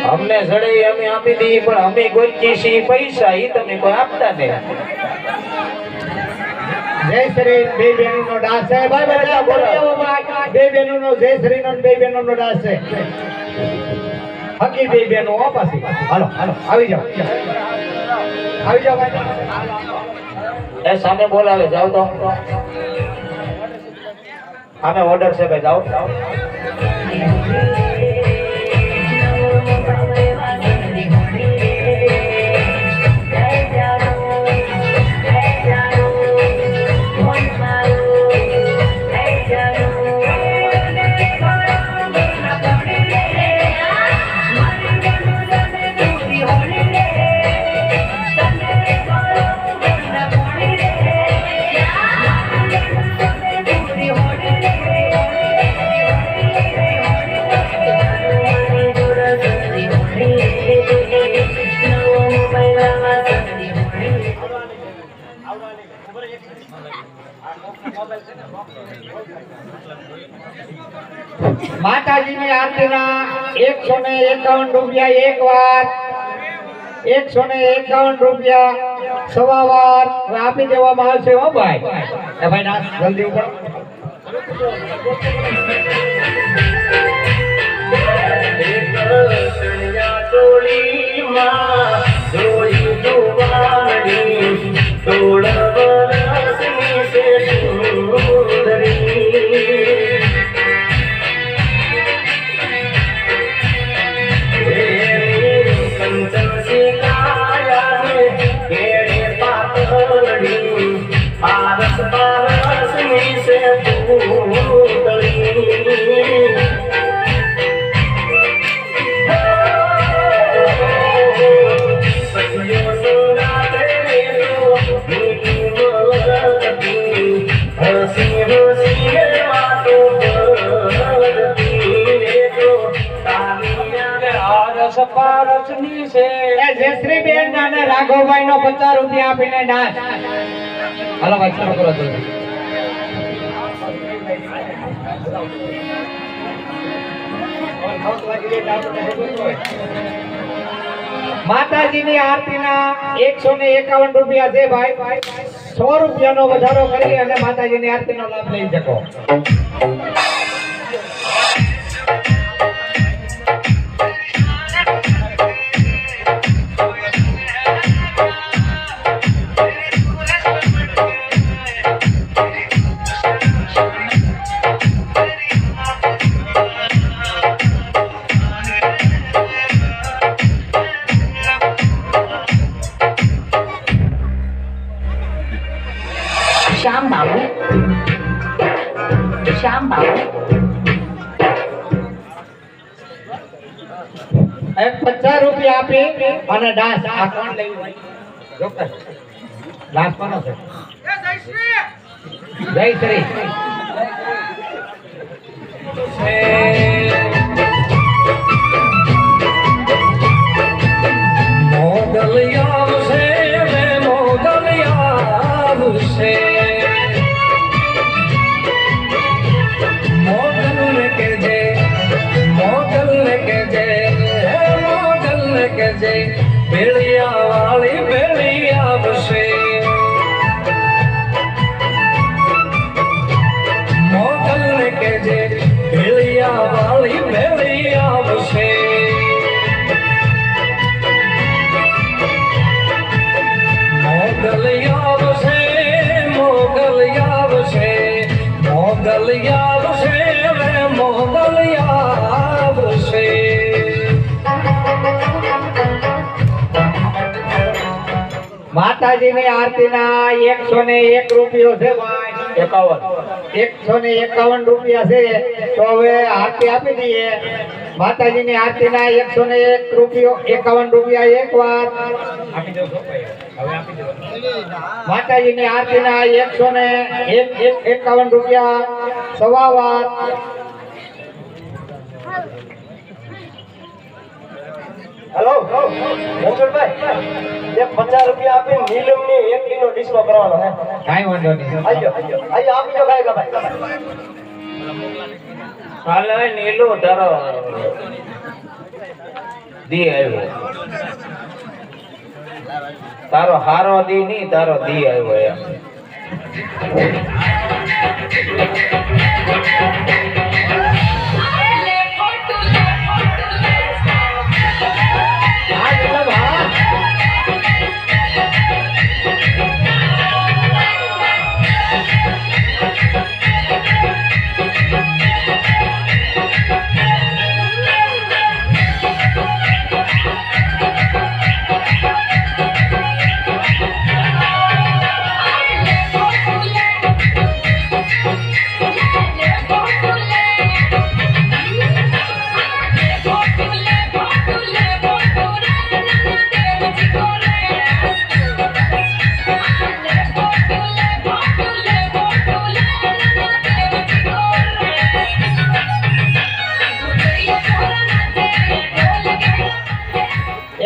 અમને જડે અમે આપી દઈએ પણ અમે ગોચી છીએ પૈસા એ તમે કોઈ આપતા નહીં જય શ્રી બે બહેનોનો ડાસ છે ભાઈ બધા બોલાવો ભાઈ બે બહેનોનો જય શ્રીનો ને બે બહેનોનો ડાસ છે હકી બે બહેનો હો પાછી હાલો હાલો આવી જાઓ ભાઈ એ સામે બોલાવે જાઓ તો સામે ઓર્ડર છે ભાઈ જાઓ માતાજીની આરતીના 151 રૂપિયા એક વાર, 151 રૂપિયા સવા વાર આપી દેવામાં આવશે. હો ભાઈ, એ ભાઈ ના જલ્દી ઉપર. पारस पारस में से पूतली सखियों सुनाते तो मीठी बोलती हंसी हंसी बातों करती तो तालियां રસ પારસની છે. એ જયશ્રીબેન અને રાઘવભાઈ નો 50 રૂપિયા આપીને નાચ. હાલો ભાઈ શરૂ કરો જલ્દી. માતાજીની આરતીના 151 રૂપિયા છે ભાઈ. 100 રૂપિયાનો વધારો કરી અને માતાજીની આરતીનો લાભ લઈ શકો. શ્યામ બાબુ, શ્યામ બાબુ, એક 50 રૂપિયા આપી અને ડાન્સ આ કોણ લેવું? ચોક્કસ ડાન્સ કોનો છે? જય શ્રી. મોગલિયા છે રે મોગલિયા છે. મોગલ કે જે બેળિયા વાળી બેળિયા આવશે. મોગલ કે જે બેળિયા વાળી બેળિયા આવશે. મોગલિયા આવશે, મોગલિયા આવશે, મોગલિયા આવશે રે મોગલિયા આવશે. માતાજીની આરતીના 101 રૂપિયો છે ભાઈ. 151 રૂપિયા છે. તો હવે આરતી આપી દઈએ. માતાજીની આરતીના 101 રૂપિયો 51 રૂપિયા એક વાર આપી દો છો ભાઈ. હવે આપી દો. માતાજીની આરતીના 151 રૂપિયા સવા વાર. હેલો મોગલભાઈ, એક 50 રૂપિયા આપી નીલમની એક કિલો ડીશમાં કરવાનો હે. કાંઈ વાંધો નહીં. આજો આપી દો ભાઈ. હાલે નીલો તારો દી આવ્યો. તારો હારો દી નહીં, તારો દી આવ્યો એમ.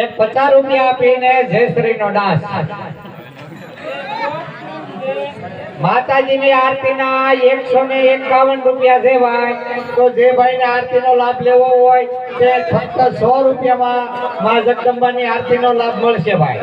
એક 50 રૂપિયા આપીને જયશ્રી નો ડાન્સ. માતાજીની આરતીના 151 રૂપિયા છે ભાઈ. તો જે ભાઈને આરતીનો લાભ લેવો હોય તે ફક્ત 100 રૂપિયામાં મા જગદંબાની આરતીનો લાભ મળશે ભાઈ.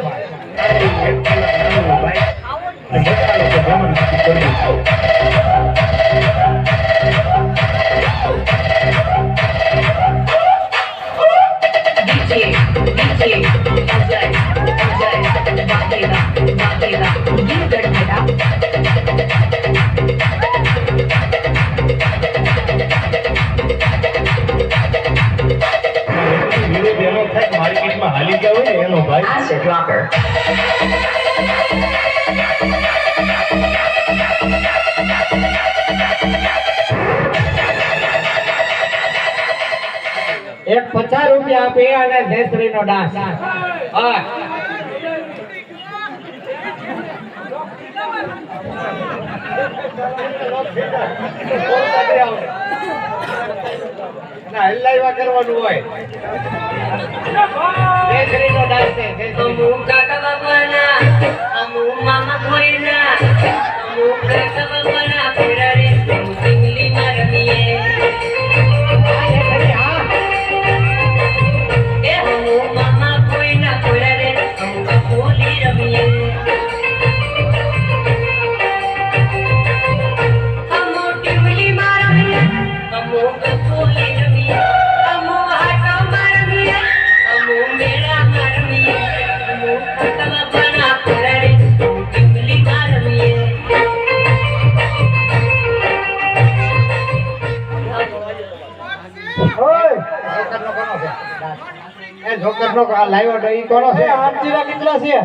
માર્કેટમાં હાલી ગયા હોય ને એનો ભાઈ એક 50 રૂપિયા આપી અને જયશ્રીનો ડાન્સ. હા ના હલ્લાઈવા કરવાનું હોય. જયશ્રીનો ડાન્સ છે. જયશ્રીનો. કાકા બાપાના અમુ મામા કોઈના અમુ કાકા બાપાના ફેરા રે સિંગલી મારમીએ એ અમુ મામા કોઈના ફેરા રે અમુ બોલી રમીએ અમુ ટીમલી મારમીએ અમુ બોલી રમીએ અમુ હાટો મારમીએ અમુ મેળા મારમીએ અમુ કાકા બાપાના ફેરા રે સિંગલી મારમીએ ઓય જોકરનો કોનો છે? એ જોકરનો આ લાવ્યો તો ઈ કોનો છે? આરતીના કેટલા છે?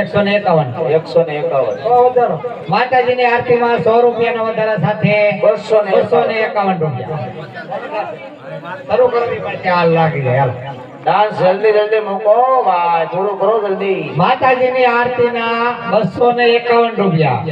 151. 151. માતાજીની આરતીમાં 100 રૂપિયાના વધારા સાથે 251 રૂપિયા. શરૂ કરવી પડશે. હાલ લાગી જાય. હાલ. ડાન્સ જલ્દી મૂકો ભાઈ, પૂરું કરો જલ્દી. માતાજીની આરતીના 251 રૂપિયા.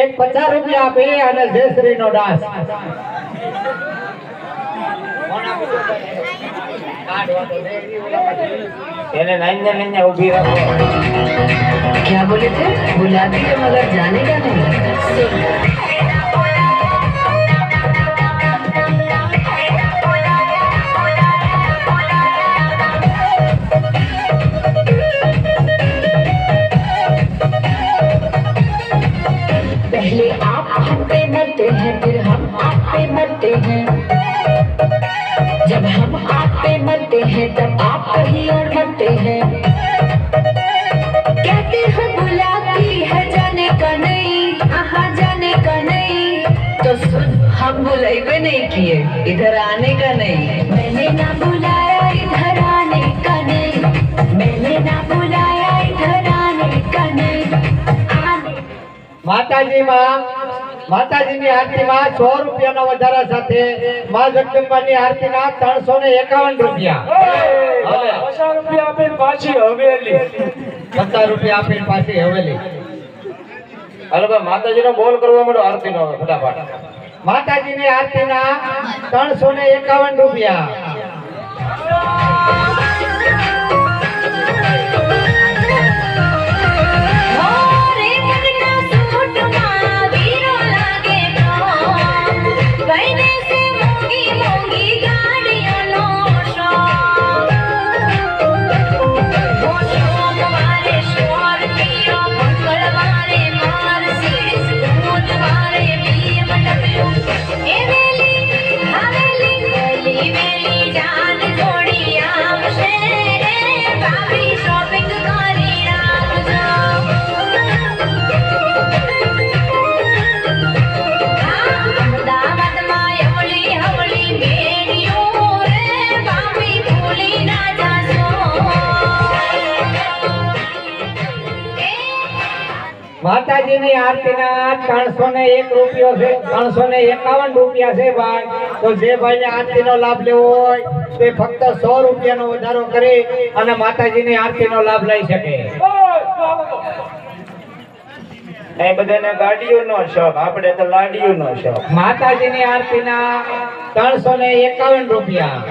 એક 50 રૂપિયા આપી અને જયશ્રીનો ડાન્સ. એને નાઈને ઊભી રાખો. क्या बोले थे बुलाती तो मगर जाने का नहीं पहले आप हम पे मरते हैं फिर हम आप पे मरते हैं जब हम आप पे मरते हैं तब आप कहीं और मरते हैं कहते हैं बुलाती है जाने का नहीं आहा जाने का नहीं तो सुन हम बुलाए नहीं किए इधर आने का नहीं मैंने ना बुलाया इधर आने का नहीं मैंने ना बुलाया इधर आने का नहीं आने માતાજીની આરતીમાં 100 રૂપિયાના વધારા સાથે મા જગદંબાની આરતીના 351 રૂપિયા. 50 રૂપિયા આપીને પાછી હવેલી. 50 રૂપિયા આપીને પાછી હવેલી. હાલો ભાઈ, માતાજીનો બોલ કરવા માંડો આરતીનો ફટાફટ. માતાજીની આરતીના 351 રૂપિયા. વેલી જાન જોડિયા માતાજીની આરતીના 301 રૂપિયો છે, 351 રૂપિયા છે ભાઈ. તો જે ભાઈને આરતીનો લાભ લેવો હોય તે ફક્ત 100 રૂપિયાનો વધારો કરી અને માતાજીની આરતીનો લાભ લઈ શકે. એ બધાને ગાડીઓનો શોખ, આપણે તો લાડીઓનો શોખ. માતાજીની આરતીના 351 રૂપિયા.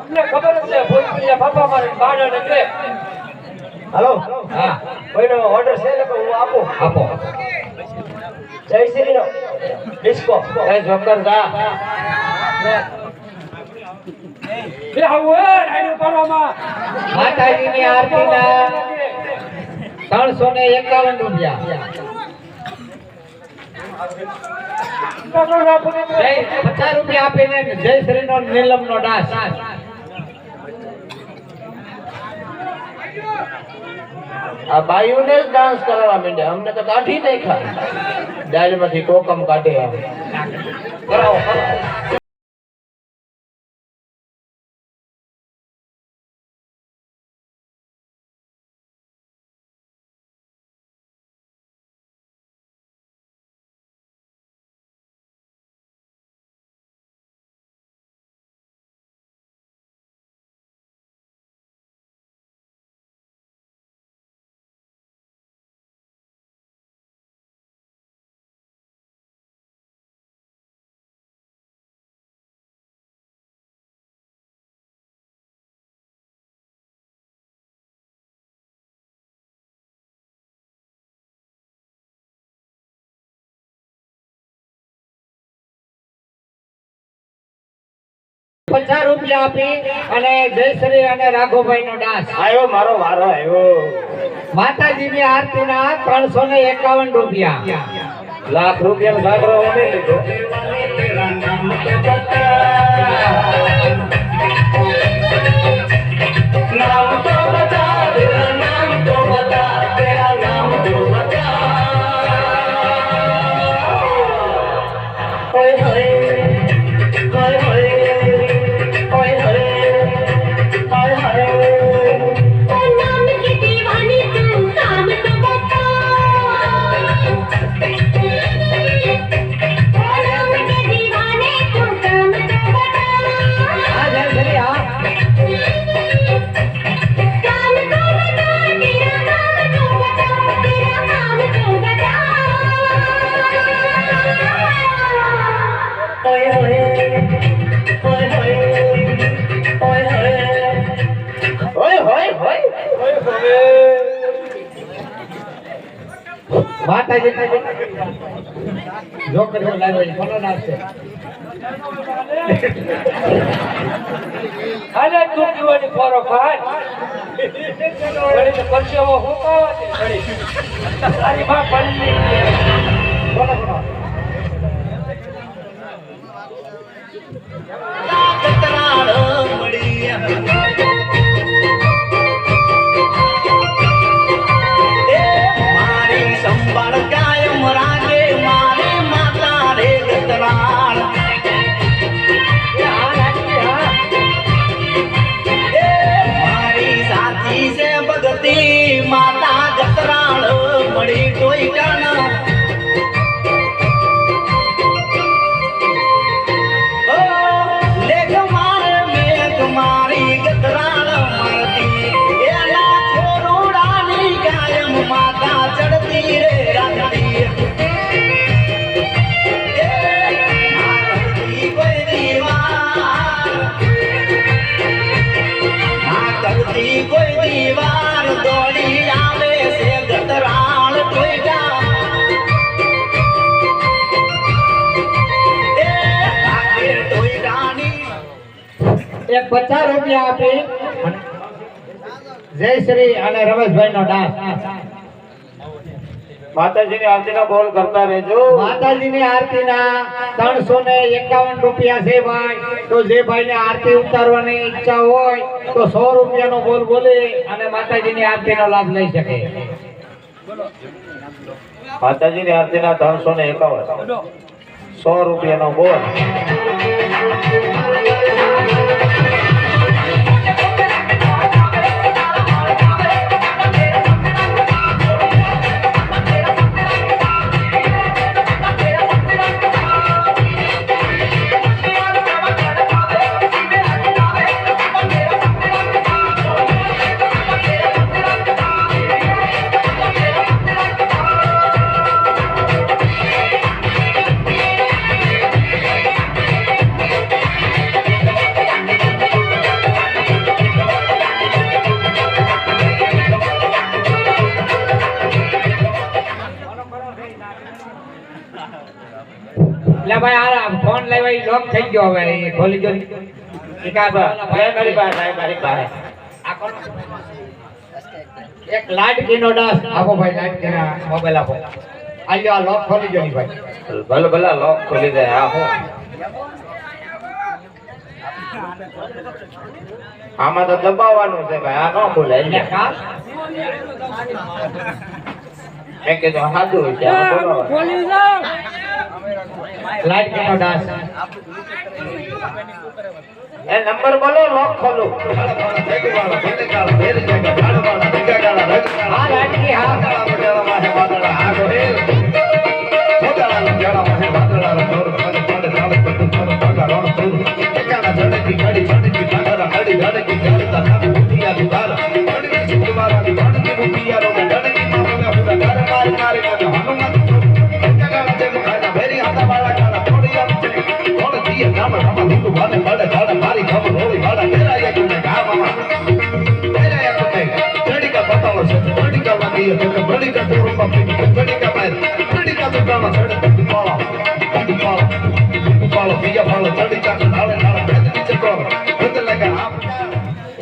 અમને ખબર જ છે ભોજપુરિયા બાપા મારે બાળા એટલે હાલો હા કોઈનો ઓર્ડર છે ને તો હું આપું. આપો. જય શ્રી નો ડિસ્કો. એ જોકર જા. બે આવું એ રાઈડ પાડવામાં માતાજીની આરતીના 351 રૂપિયા. જય 50 રૂપિયા આપીને જય શ્રીનો નીલમનો ડાસ. આ બાયુને જ ડાન્સ કરાવવા માંડ્યા, અમને તો કાઢી નાખ્યા. ડાળમાંથી કોકમ કાઢે આમ. કરાવો કરાવો. ₹50 રૂપિયા આપી અને જયશ્રી અને રાઘોભાઈ નો ડાન્સ. આવ્યો મારો વારો આવ્યો. માતાજીની આરતીના 351 રૂપિયા. લાખ રૂપિયાનો ઘાઘરો અમે લીધો. नाम तो बता तेरा नाम तो बता तेरा नाम तो बता ओए होए ओए होए ओए होए ओए होए ओ नाम की दीवानी तू नाम तो बता ओ नाम की दीवानी तू नाम तो बता હા જયશ્રી હા. માતાજી જો કર્યો લાવ્યો કોનો નામ છે? આને તું પીવાની ફોરો ખાય ઘડી તો પરસેવો હુકાવા દે ઘડી તારી માં પલ્લી બોલો બોલો. મારી સંભાળ કાયમ રાગે મારે માતા રે ગતરાળ મારી સાથી છે ભગતી માતા ગતરાળ મળી કોઈ કાના લેખ મારે મેઘ મારી ગતરાળ મળતી એના છોરુડાની કાયમ માતા ચડતી રે રાતડી કોઈ દીવાર દોડી આવે છે ગતરાળ ટોયટા એક 50 રૂપિયા આપી જયશ્રી અને રમેશભાઈ નો ડાન્સ. માતાજીની આરતીનો બોલ કરતા રહેજો. માતાજીની આરતીના 351 રૂપિયા છે ભાઈ. તો જે ભાઈને આરતી ઉતારવાની ઈચ્છા હોય તો 100 રૂપિયાનો બોલ બોલી અને માતાજીની આરતીનો લાભ લઈ શકે. માતાજીની આરતીના 351 100 રૂપિયાનો બોલ. ભાઈ આ ફોન લેવા ઈ લોક થઈ ગયો હવે એ ખોલી ગયો મારી પાસે આ કોણ? એક લાડકીનો ડાસ આપો ભાઈ, લાડકીના મોબાઈલ આપો. આલ્યો આ લોક ખોલી ગયો ની ભાઈ. ભલે ભલે લોક ખોલી દે. આ હું આમાં તો દબાવવાનું છે ભાઈ, આ ન ખોલે. એટલે કા મેં કીધું સાદું છે, આ બોલાવવાનું. લાડકીનો ડાસ એ નંબર બોલો, લોક ખોલું. હા લાડકી હા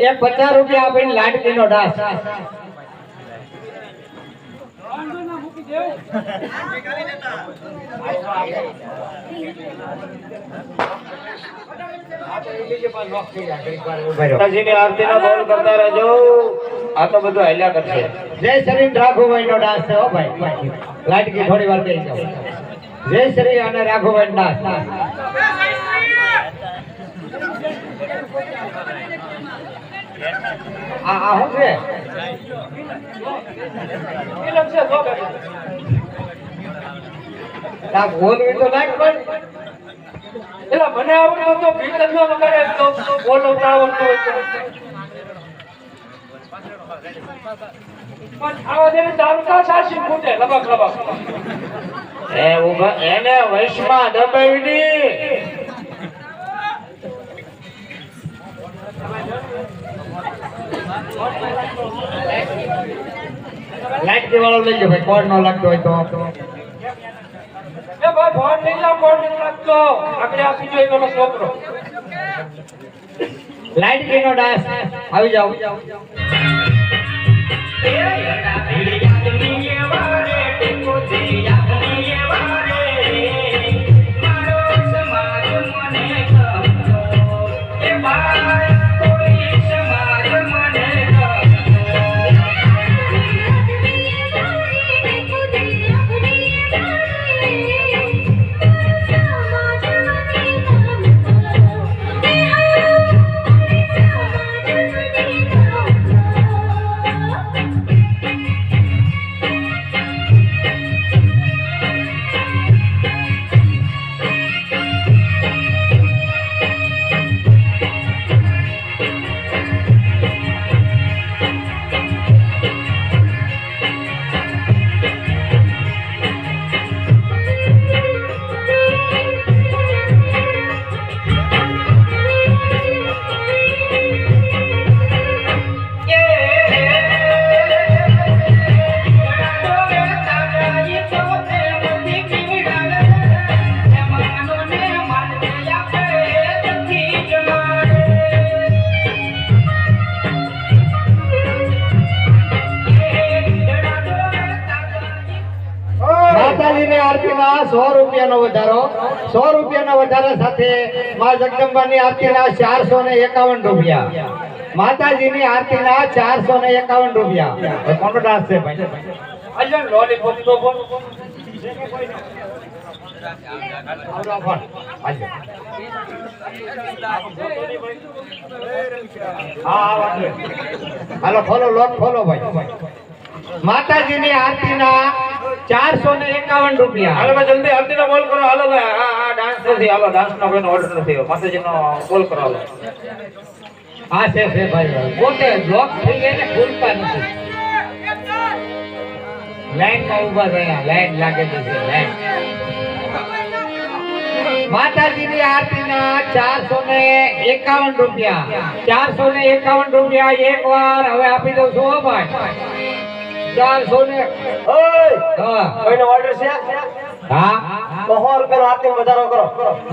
એક 50 રૂપિયા આપીને લાડકીનો ડાસ. માતાજીની આરતીનો બોલ કરતા રહેજો. આ તો બધું હાલ્યા કરશે. જય શ્રી રાઘુભાઈ નો ડાસ છે હો ભાઈ. લાડકી થોડી વાર બેસી જાઓ. જય શ્રી અને રાઘુભાઈ નો ડાસ. આ શું છે? આ બોલવી તો લાગ પણ એલા મને આવડતું તો ભીતર ન વગાડે તો બોલો ના આવડતું હોય તો. પણ આવા જેને તાલુકા સાસી ફૂટે લબક લબક. એ ઉભા એને વૈશમાં દબાવીની. લાડકી વાળો લઈ જાઓ ભાઈ. કોડ નો લાગતો હોય તો એ ભાઈ ફોન લઈ જાઓ, ફોન નથી લાગતો. આપણે આપી જોઈએ પેલો છોકરો. લાડકી નો ડાસ આવી જાઓ. માતાજીની આરતીમાં 100 રૂપિયાનો વધારો. 100 રૂપિયાના વધારા સાથે મા જગદંબાની આરતીના 451 રૂપિયા. માતાજીની આરતીના 451 રૂપિયા. કોનો ડાન્સ છે ભાઈ? અલ્યા લોલીપોપ તો બોલ. આવડો ફોન. હા વાંધો નહીં. હાલો ખોલો, લોક ખોલો ભાઈ. માતાજીની આરતીના 451 રૂપિયા. હાલો ભાઈ જલ્દી આરતીનો બોલ કરો. હાલો ભાઈ, આ ડાન્સ નથી. હાલો ડાન્સનો કોઈનો ઓર્ડર નથી. માતાજીનો બોલ કરો. હાલો. હા છે ભાઈ. પોતે બ્લોક થઈ ગઈ ને ખુલતા નથી. લાઈનમાં ઊભા થયા. લાઈન લાગે છે લાઈન. માતાજીની આરતીના 451 રૂપિયા. 451 રૂપિયા એકવાર હવે આપી દઉં છું હો ભાઈ. 400 ને ઓય હા કોઈનો ઓર્ડર છે? હા તો 100 રૂપિયાનો આરતી વધારો કરો.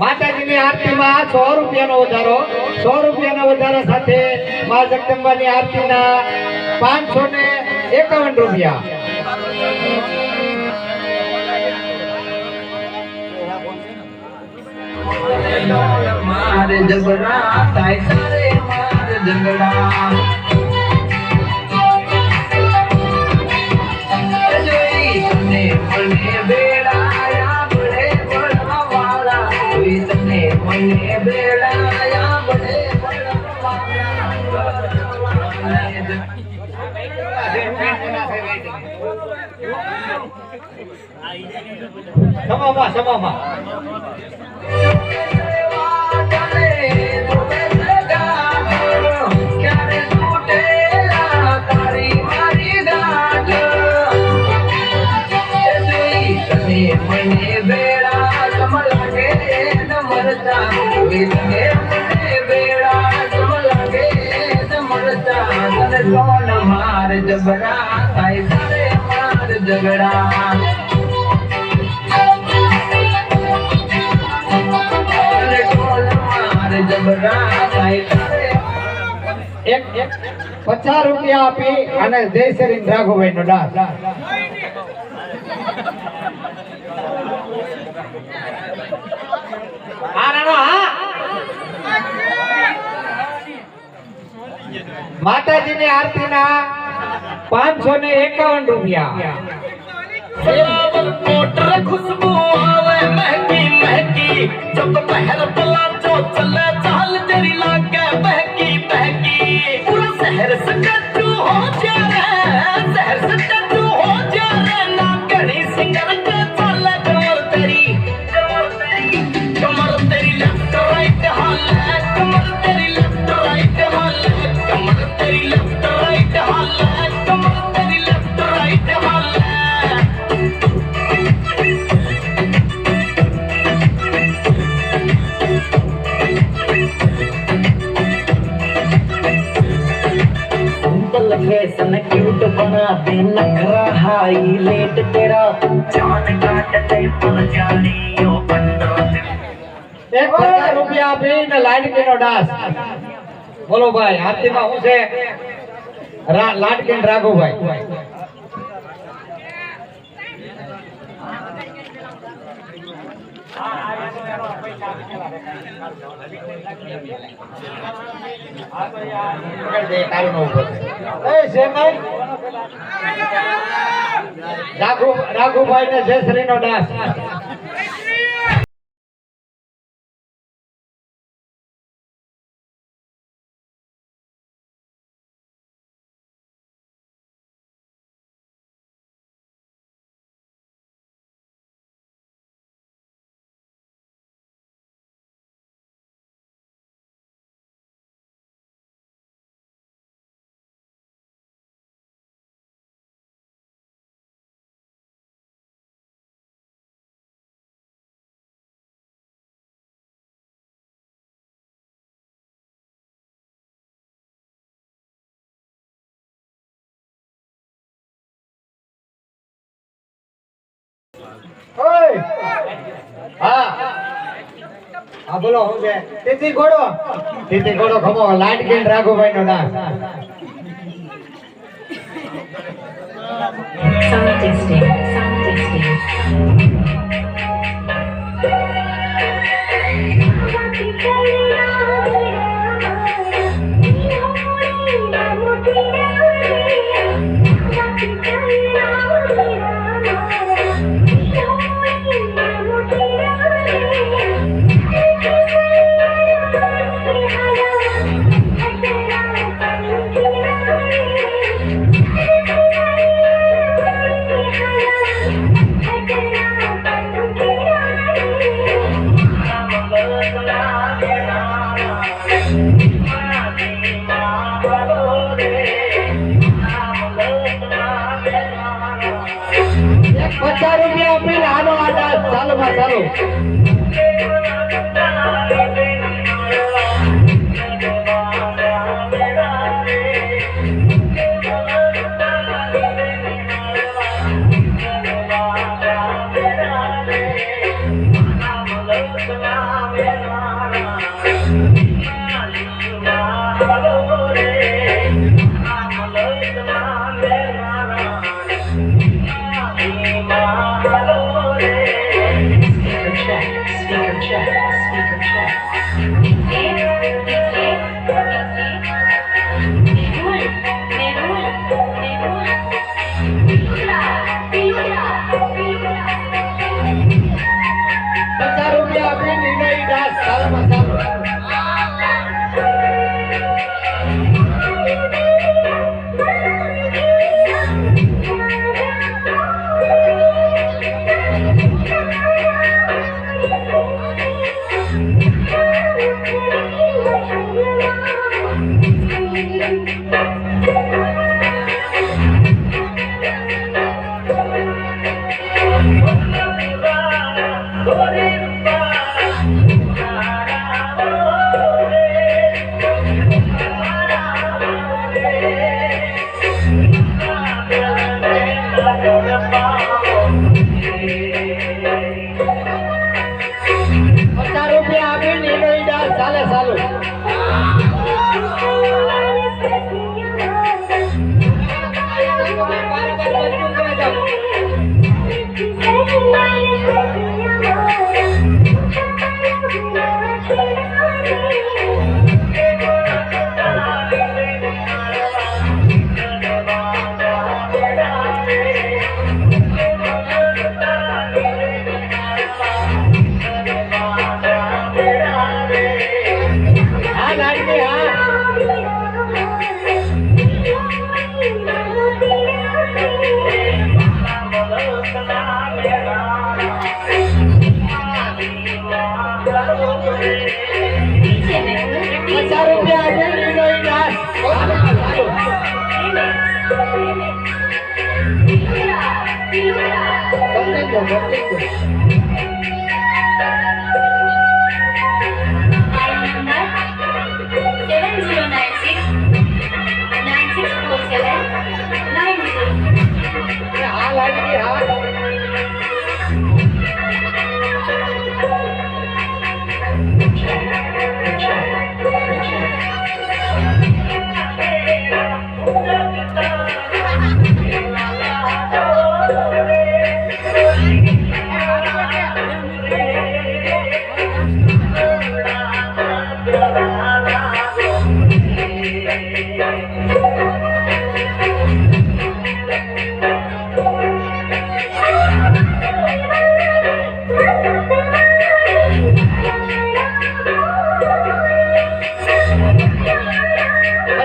માતાજીની આરતીમાં 100 રૂપિયાનો વધારો, 100 રૂપિયાના વધારા સાથે મા જગદંબાની આરતીના 551 રૂપિયા. મારે જબરા થાય તારે મારે ઝઘડા જોઈ તને મને બેડાયા બડે બળવાળા જોઈ તને મને બેડાયા બડે સમામાં સમામાં મને બેડા કમલાગે નમરતા મને બેડા કમલાગે નમરતા તને કોણ માર જબરા થાય તારે માર ઝઘડા તને કોણ માર જબરા થાય તારે એક 50 રૂપિયા આપી અને જય શ્રી રાઘુભાઈ નો ડાસ. માતાજીની આરતીના 551 રૂપિયા. मोटर खुशबू आवे महकी महकी जब पहर पला जो चले चाल तेरी लागे बहकी बहकी पूरा शहर सटू हो जा रे शहर सटू हो जा रे ना घड़ी सिंगर के चले कमर तेरी लेफ्ट राइट हाल है कमर तेरी लेफ्ट राइट हाल है कमर तेरी लेफ्ट राइट हाल है कमर तेरी लेफ्ट राइट हाल है फैशन क्यूट बना दे नखरा हाईलाइट तेरा जान काट दे पर जानी ओ बंदर 50 રૂપિયા આપીને લાડકીનો ડાસ. બોલો ભાઈ, આરતીમાં શું છે? લાડકીન રાઘુભાઈ. રાઘુભાઈ ને જયશ્રી નો ડાસ. હા બોલો હું છે? તીતી ઘોડો ખમો લાડકીન રાઘુભાઈ નો ડાસ. Sound testing, sound testing. ₹50 આપીને આનો આ ડાસ ચાલુમાં ચાલુ. ₹50 આપી નીકળી જા ચાલે ચાલુ હા લાડકી હા ₹50 આપી નીકળી જા હા લાડકી હા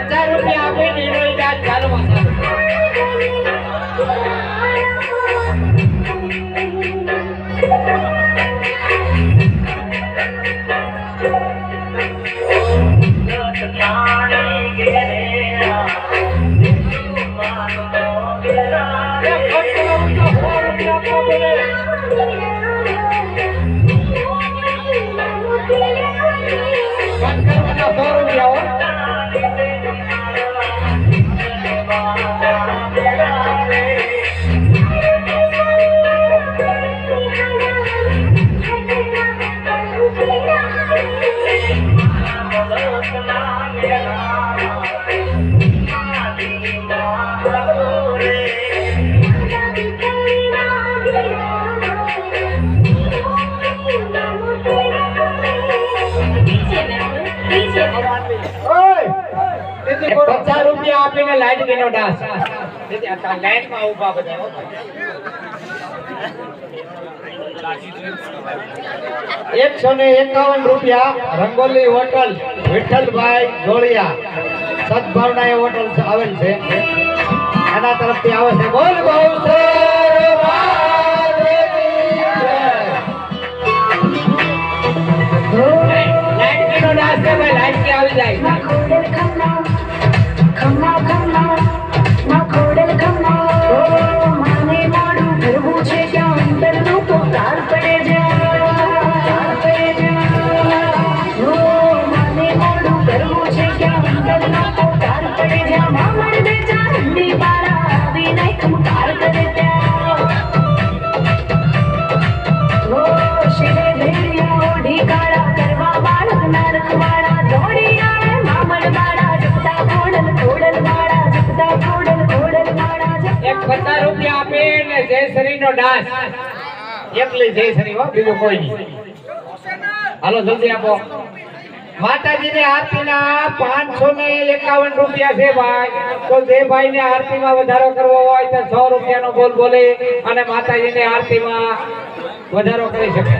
₹50 આપી નીકળી જા ચાલુ ₹50 આપીને લાડકીનો ડાન્સ લાઈનમાં ઊભા બધા ₹151 રંગોલી હોટલ વિઠ્ઠલભાઈ જોડિયા સદભાવના એ હોટલ આવેલ છે આના તરફથી આવે છે બોલ લાડકીનો ડાન્સ છે ભાઈ લાડકી આવી જાય ₹50 આપે ને જયશ્રી નો ડાન્સ એકલી જયશ્રી હો બીજું કોઈ નહીં હાલો જલ્દી આપો માતાજીની આરતીના ₹551 છે ભાઈ તો જે ભાઈને આરતીમાં વધારો કરવો હોય તો ₹100 નો બોલ બોલે અને માતાજીની આરતીમાં વધારો કરી શકે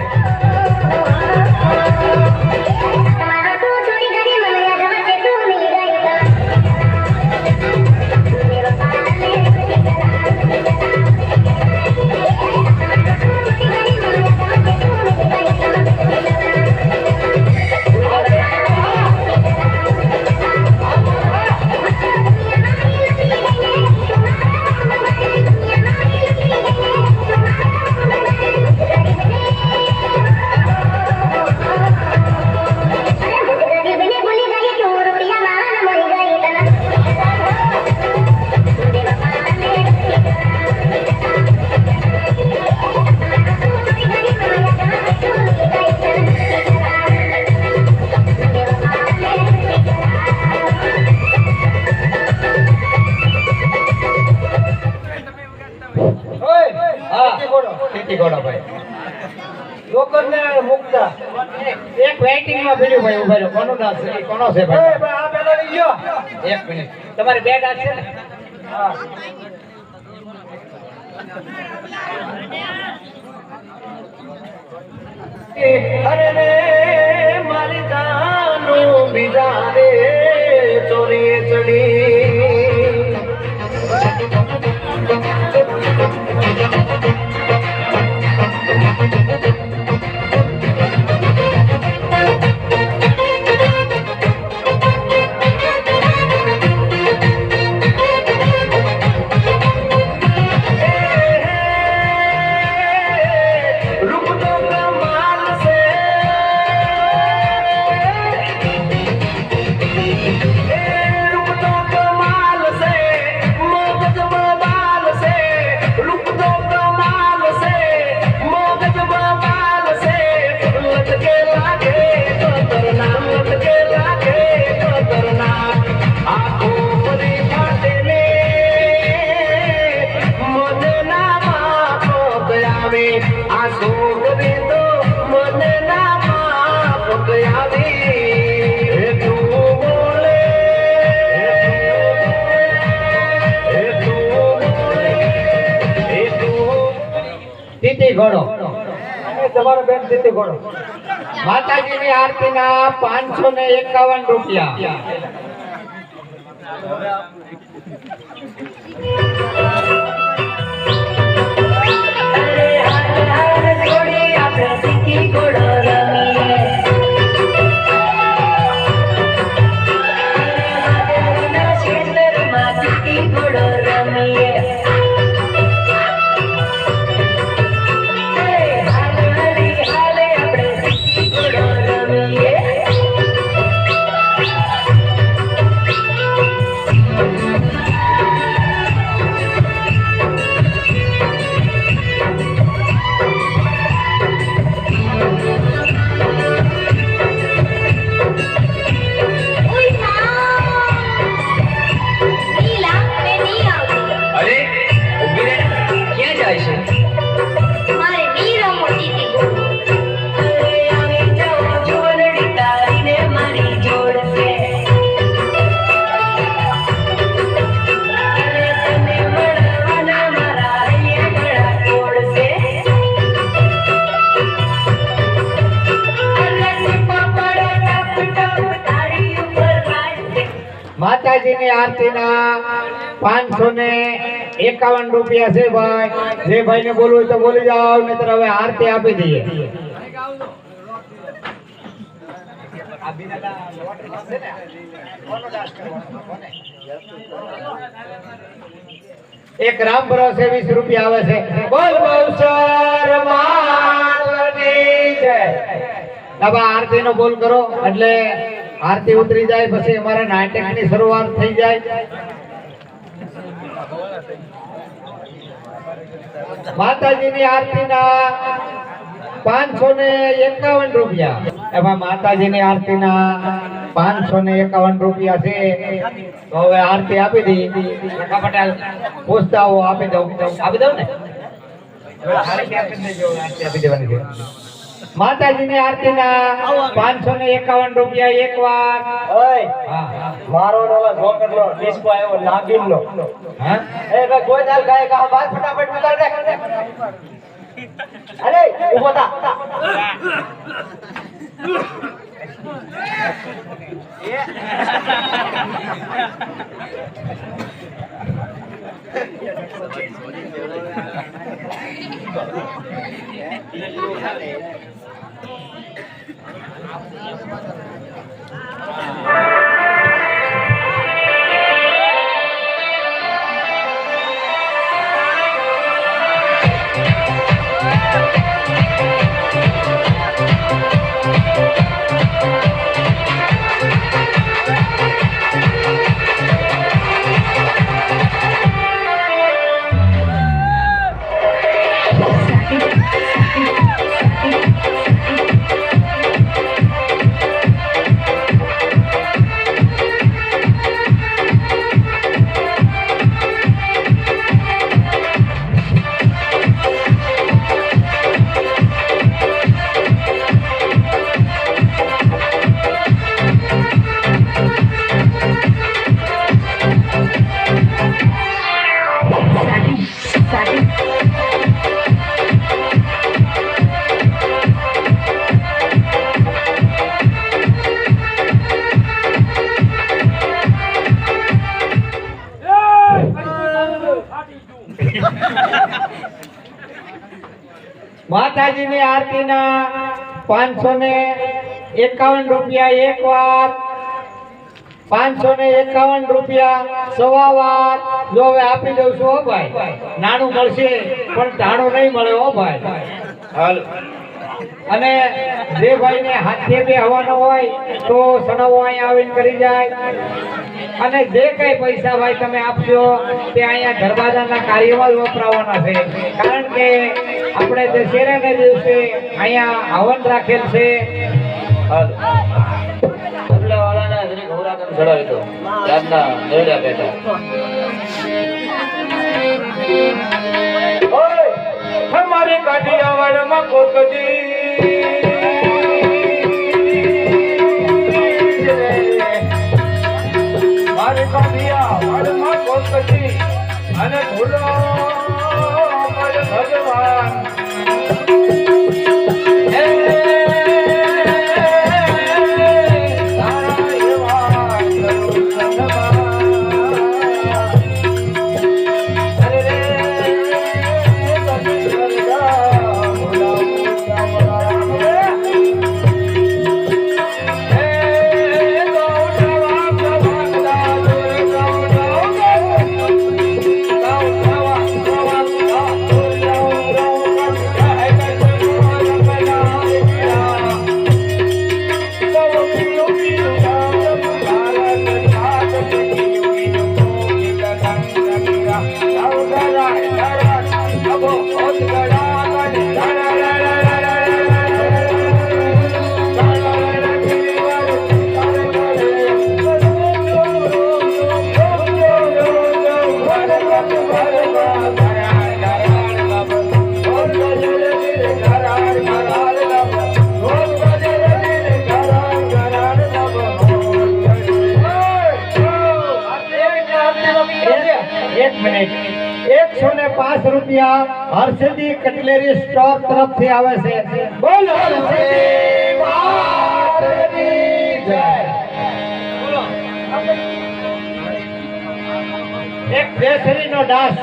તીતી ઘોડો ભાઈ. લોકરને મુકતા એક વેઇટિંગ માં ભીડ્યું ભાઈ ઉભા રહ્યો. કોનું નામ છે? કોનો છે એ ભાઈ? ભાઈ આ પેલો લઈ ગયો. એક મિનિટ. તમારી બેડ આ છે ને? હા. અરે રે મારી જાનું બીજા રે ચોરી ચડી રૂપ તો કમાલ છે રૂપ તો કમાલ છે મગજ બબાલ છે રૂપ તો કમાલ છે મગજ બબાલ છે લટકે લાગે ખતરનાક લટકે લાગે ખતરનાક આખો પરી ફાટે ને મને ના માફ આવે આ છોકરી તો મને ના માફ આવે હે તું બોલે હે તું બોલે હે તું તીતી ઘોડો. એ તમારો બેન તીતી ઘોડો. માતાજીની આરતીના 551 રૂપિયા. અરે હાર હાર જોડી આપણે તીતી ઘોડો રમીએ. માતાજીના ખેતરમાં તીતી ઘોડો રમીએ. હાલ હાલી હાલે આપણે તીતી ઘોડો રમીએ. અરે ઉભી રહે ક્યાં જાય છે મારે વીરો મોટી તી ગોળો. અરે આવી જાઓ જોરડી તારીને મારી જોડશે. અરે તને મળવાના મારા હૈયે ગળા તોડશે. અરે ટીપા પડે ટપ ટપ તારી ઉપર વાજશે. માતાજીની આરતીના 551 રૂપિયા છે ભાઈ. જે ભાઈને બોલવું હોય તો બોલી જાઓ, નહીતર હવે આરતી આપી દઈએ. એક રામ ભરોસે 20 રૂપિયા આવે છે. બોલ બહુસર માનવની જય. બાબા આરતી નો બોલ કરો એટલે આરતી ઉતરી જાય, પછી અમારા નાટકની શરૂઆત થઈ જાય. માતાજીની આરતીના 551 રૂપિયા. એમાં માતાજીની આરતીના 551 રૂપિયા છે. તો હવે આરતી આપી દી. કાકા પટેલ પૂછતા હો, આપી દઉં ને? હવે આરતી આપી દેજો, આરતી આપી દેવાની છે. માતાજીની આરતીના 551 રૂપિયા એકવાર. ઓય હા મારો નવો જોકરનો ડિસ્કો આવ્યો નાગિનનો. હા એ ભાઈ કોઈ દાલ ગાય કા બાદ ફટાફટ ઉતાર દે. અરે ઊભો થા. માતાજીની આરતીના 551 રૂપિયા એક વાર, 551 રૂપિયા સવા વાર. જો હવે આપી દઉં છું હો ભાઈ. નાણું મળશે પણ ધાણું નહીં મળે હો ભાઈ. હાલ અને જે ભાઈને હાથે બે હવાનો હોય તો સણાવો અહીંયા આવીને કરી જાય. અને જે કઈ પૈસા ભાઈ તમે આપશો તે અહીંયા દરવાજાના કાર્યમાં જ વપરાવાના છે. કારણ કે આપણે જે શેરાના દિવસે અહીંયા હવન રાખેલ છે. હાલ એટલે વાળાના જરી ઘોડા કમ ચડાવી દો રાતના મેળ્યા બેઠા ઓય હમારી કાઠિયાવાડમાં કોકજી મારી કાઠિયાવાડમાં કોકજી અને ભૂલો મારે ભગવાન એક મિનિટ 105 રૂપિયા હર્ષદી કટલેરી સ્ટોર તરફથી આવે છે. બોલો હર્ષદી માતની જય. એક બેસરીનો ડાસ.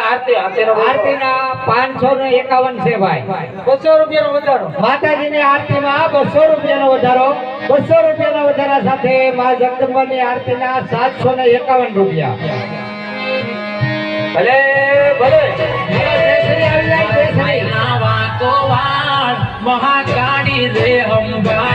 આરતીના 551 છે ભાઈ. 200 રૂપિયાનો વધારો. માતાજીની આરતીમાં 200 રૂપિયાનો વધારો. 200 રૂપિયાના વધારા સાથે મા જગદંબાની આરતીના 751 રૂપિયા. ભલે ભલે મહાકાળી રે અંબા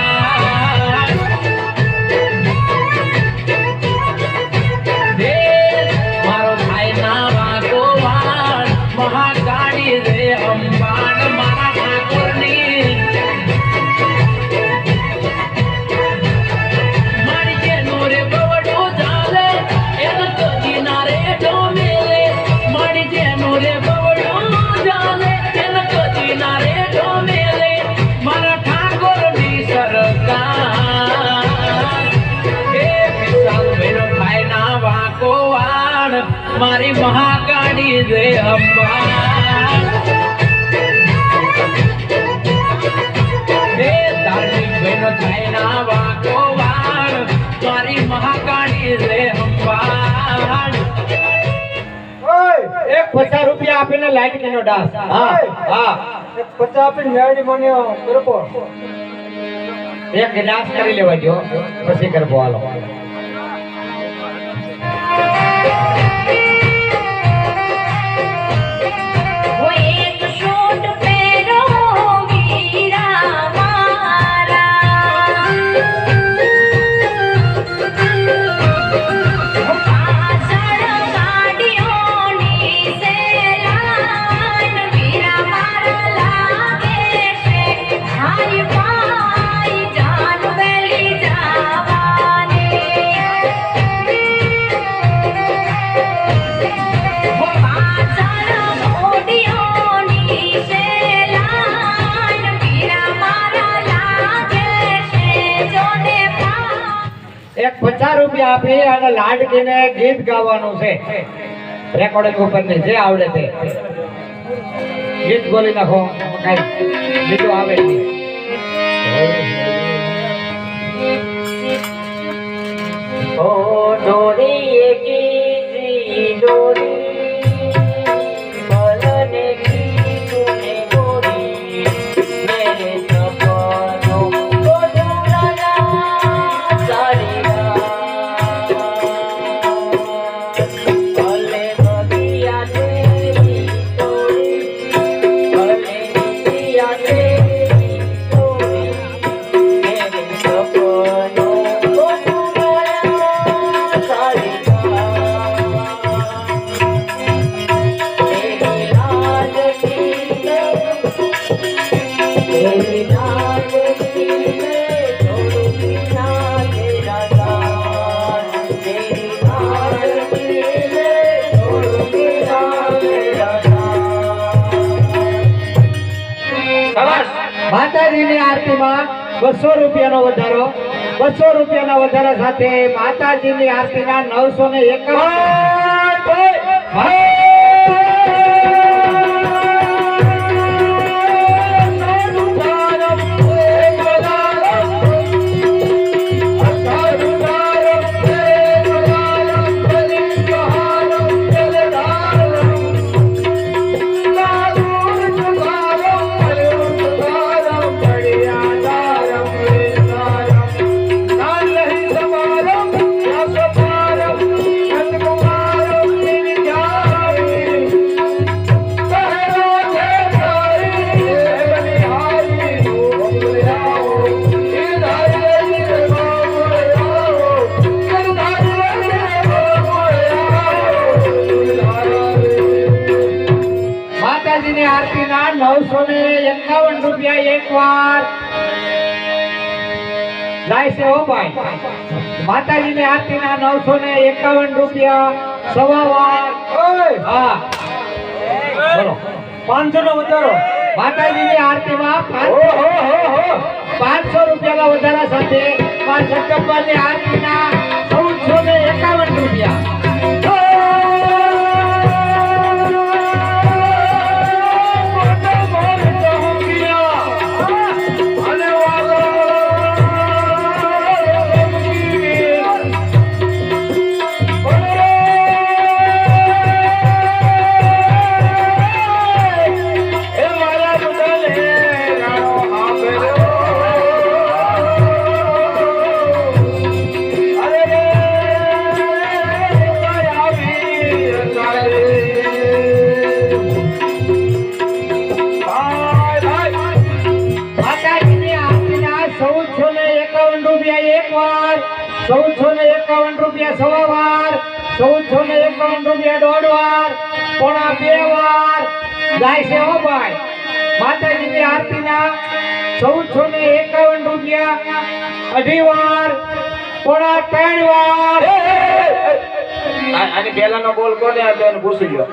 મારો ભાઈ ના વાકો વાળ મહાકાળી રે અંબાણ મારા ઠાકોરની મારી જે નોરે બવડો ચાલે એનો તો કિનારે ડોમેલે મારી જે નોરે બવડો ચાલે એનો તો કિનારે ડોમેલે મારા ઠાકોરની સરકાર હે વિશાલ ભૈરો ભાઈ ના વાકો વાળ મારી મહાકાળી રે અંબા હે ધાર્મિક બહેનો છાયના વાકો વાળ મારી મહાકાળી રે અંબા. એક 50 રૂપિયા આપીને લાઈટ કેનો ડાસ. હા હા 50 આપીને મેરડી મોન્યો કરબો. એક ડાસ કરી લેવા જો પછી કરબો. હાલો वो एक शूट पेरो वीरा मारा पासड़ गाड़ियों से लाइन वीरा मारा लागे से हाय पाई जान बेली जावाने वो पासड़ मोडियों से लाइन वीरा मारा लागे से जोने पा એક 50 રૂપિયા આપી અને લાડકીને ગીત ગાવાનું છે. રેકોર્ડિંગ ઉપર ને જે આવડે તે ગીત બોલી નાખો. કઈ બીજું આવે નહીં. ओ डोरी की डोरी માતાજીની આરતીમાં 200 રૂપિયાનો વધારો, 200 રૂપિયાના વધારા સાથે માતાજીની આરતીના 951 માતાજીની આરતીના 951 રૂપિયા એકવાર જાય છે હો ભાઈ. માતાજીની આરતીના 951 રૂપિયા સવા વાર. હા બોલો 500 નો વધારો. માતાજીની આરતીમાં 500 રૂપિયાના વધારા સાથે મા જગદંબાની આરતીના 1451 રૂપિયા. એકવાર 1451 રૂપિયા સવા વાર, 1451 રૂપિયા દોઢ વાર, પોણા 2 વાર જાય છે હો ભાઈ. માતાજીની આરતીના 1451 રૂપિયા અઢી વાર, પોણા 3 વાર. આની પહેલાનો બોલ કોને હતો એને પૂછી લ્યો.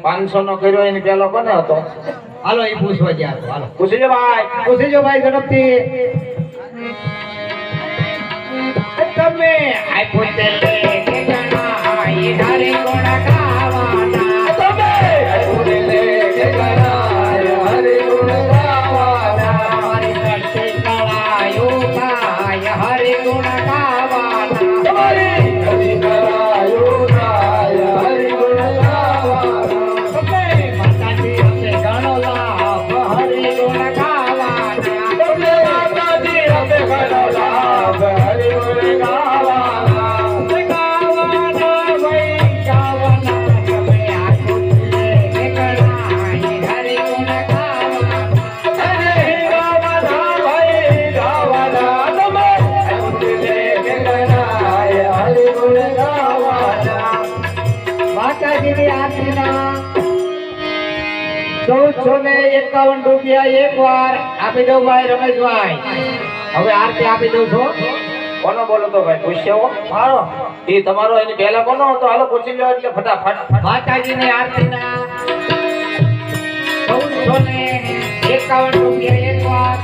500 નો કર્યો એની પહેલો કોને હતો? હાલો એ પૂછવા ગયા. હાલો પૂછી લ્યો ભાઈ, પૂછી જો ભાઈ ઝડપથી. તમે આઈ પોતે લે કે ગણા એ ધારે કોણા ગાવાના. તમે આઈ પોતે લે કે ગણા એ હરે ગુણ ગાવાના. મારી કરતે કળાયો થાય હરે ગુણ ગાવાના. તમારી કરતે કળાયો થાય હરે ગુણ ગાવાના. તમે માતાજી અમને ઘણો લાભ હરે ગુણ ગાવાના. તમે માતાજી અમને ઘણો લાભ હરે ગુણ માતાજીની આરતીના 1451 રૂપિયા એકવાર આપી દઉં ભાઈ રમેશભાઈ. હવે આરતી આપી દઉં છો. કોનો બોલો તો ભાઈ પૂછ્યો મારો એ તમારો એની પહેલા કોનો હતો? હાલો પૂછી લ્યો એટલે ફટાફટ. માતાજીની આરતીના 1451 રૂપિયા એકવાર.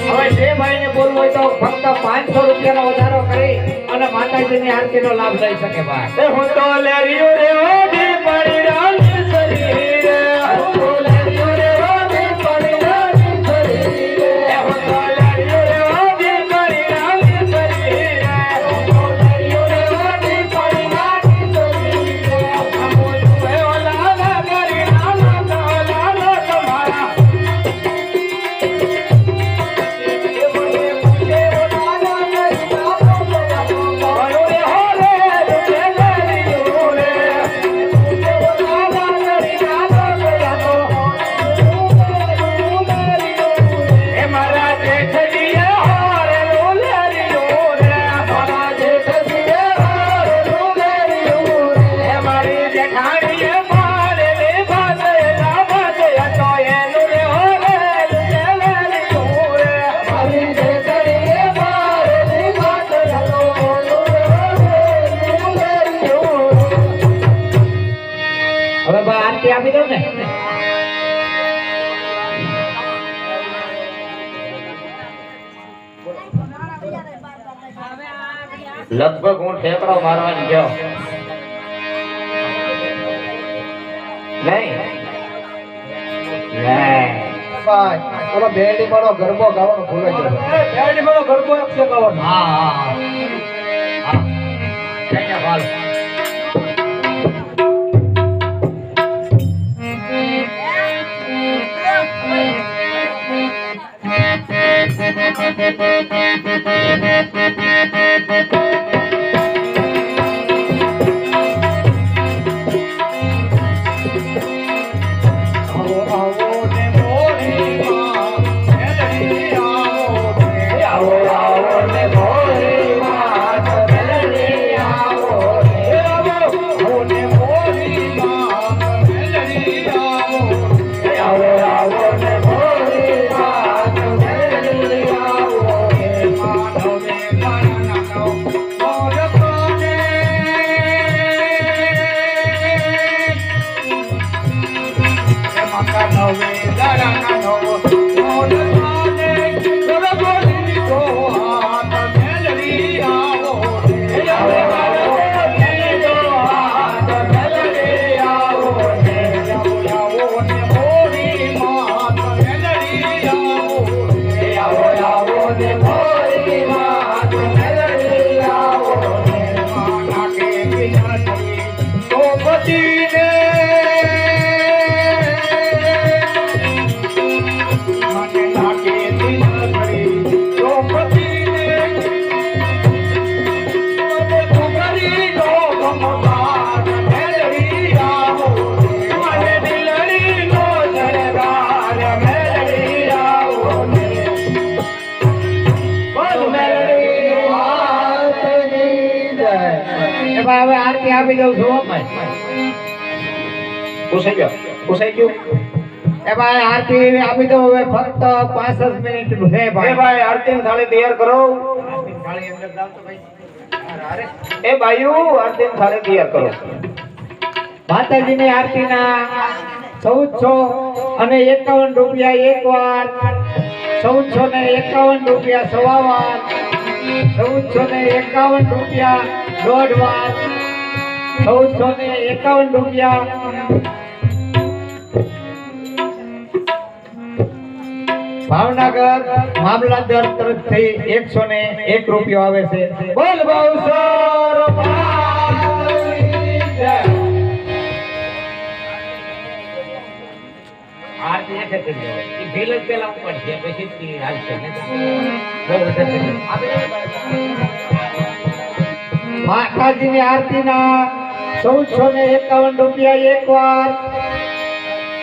હવે જે ભાઈને બોલવું હોય તો ફક્ત 500 રૂપિયાનો વધારો કરી અને માતાજીની આરતીનો લાભ લઈ શકે ભાઈ. હું તો લેરિયો રે ઓડી પડી ડાલી શરીર, હું તો લેરિયો રે ઓડી પડી ડાલી શરીર, હું તો લેરિયો રે ઓડી પડી ડાલી શરીર, હું તો લેરિયો રે ઓડી પડી ડાલી શરીર, હું તો ઓલા ના કરી નાના નાના તમારા. હવે આરતી આપી દો ને. લગભગ હું ઠેકડો મારવાની ગયો નહીં ભાઈ ઓલો બેડી મારો ગરબો ગાવાનો ભૂલે ગયો બેડી મારો ગરબો એક છે ગાવાનો હા કઈ ભાલ હવે આરતી આપી દઉં છું પૂછાઈ ગયું એ ભાઈ આરતી આપી દઉં હવે ફક્ત 5 મિનિટ નું છે ભાઈ ભાઈ આરતી થાળી તૈયાર કરો થાળી અંદર જાવ તો ભાઈ એ ભાઈઓ આરતી થાળી તૈયાર કરો માતાજીની આરતીના 1451 રૂપિયા એક વાર 1451 રૂપિયા સવા વાર 1451 રૂપિયા દોઢ વાર 1451 રૂપિયા ભાવનગર મામલતદાર તરફથી 101 રૂપિયા આવે છે બોલ બહુસર આરતી એક કરી દો એ બિલ જ પેલા ઉપર છે પછી હાલશે ને માતાજીની આરતીના 1451 રૂપિયા એક વાર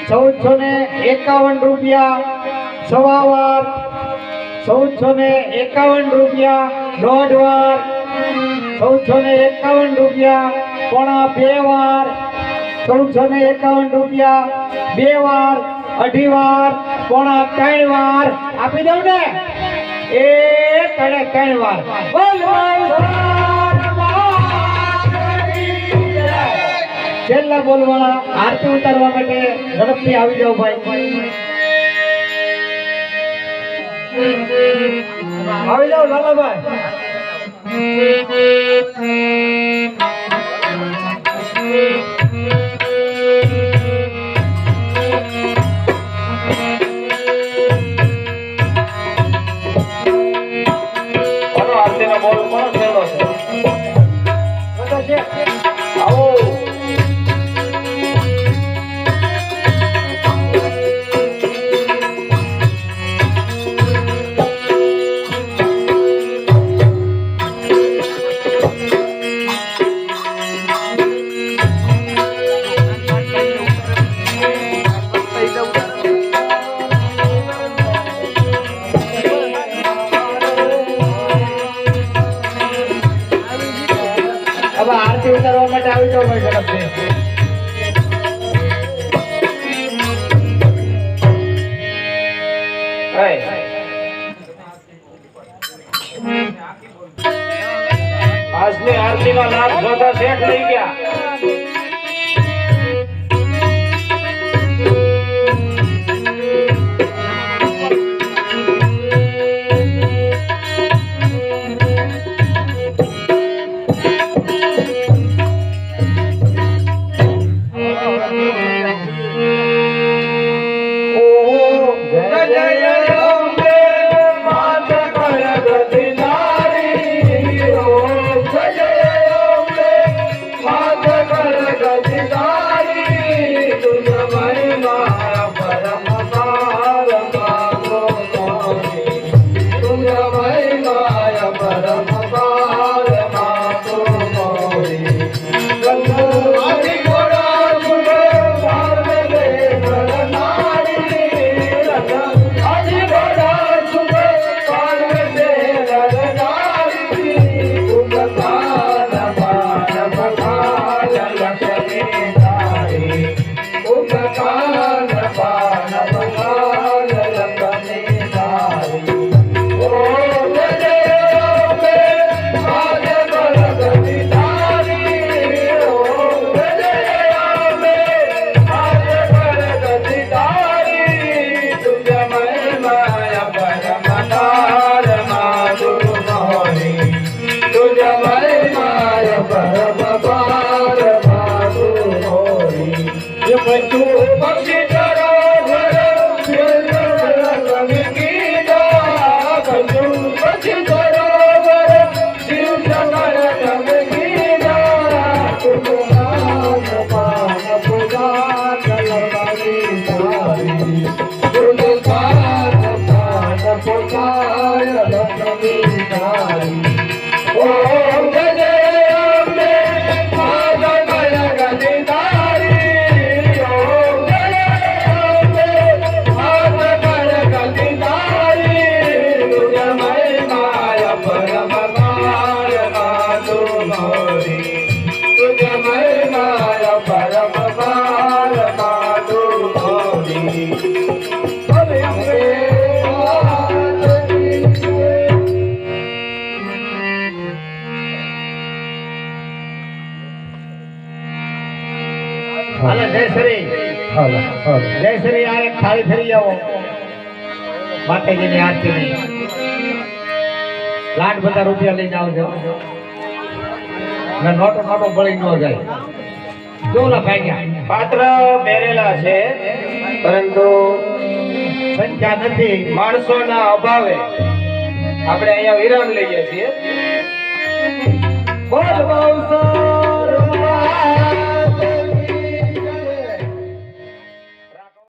1451 રૂપિયા સવા વાર 1451 રૂપિયા દોઢ વાર 1451 રૂપિયા પોણા બે વાર 1451 રૂપિયા બે વાર અઢી વાર પોણા ત્રણ વાર આપી દઉં ને એ ત્રણ વાર બોલ છેલ્લા બોલવાળા આરતી ઉતારવા માટે ઝડપથી આવી જાવ ભાઈ આવી જાવ લાલાભાઈ આરતીનો બોલ કોનો છેલ્લો છે આવો હવે આરતી ઉતારવા માટે આવી જાવ ભાઈ ઝડપથી આજની આરતીમાં લાભ જોતા શેઠ થઈ ગયા હાલો જયશ્રી જયશ્રી આ એક થાળી ફેરી આવો માતાજીની આરતીની લાખ બધા રૂપિયા લઈને આવજો ને નોટો નોટો બળી ન જાય જોલા ભાગ્યા પાત્ર પહેરેલા છે પરંતુ સંખ્યા નથી માણસોના અભાવે આપણે અહીંયા વિરામ લઈએ છીએ બોલ બહુ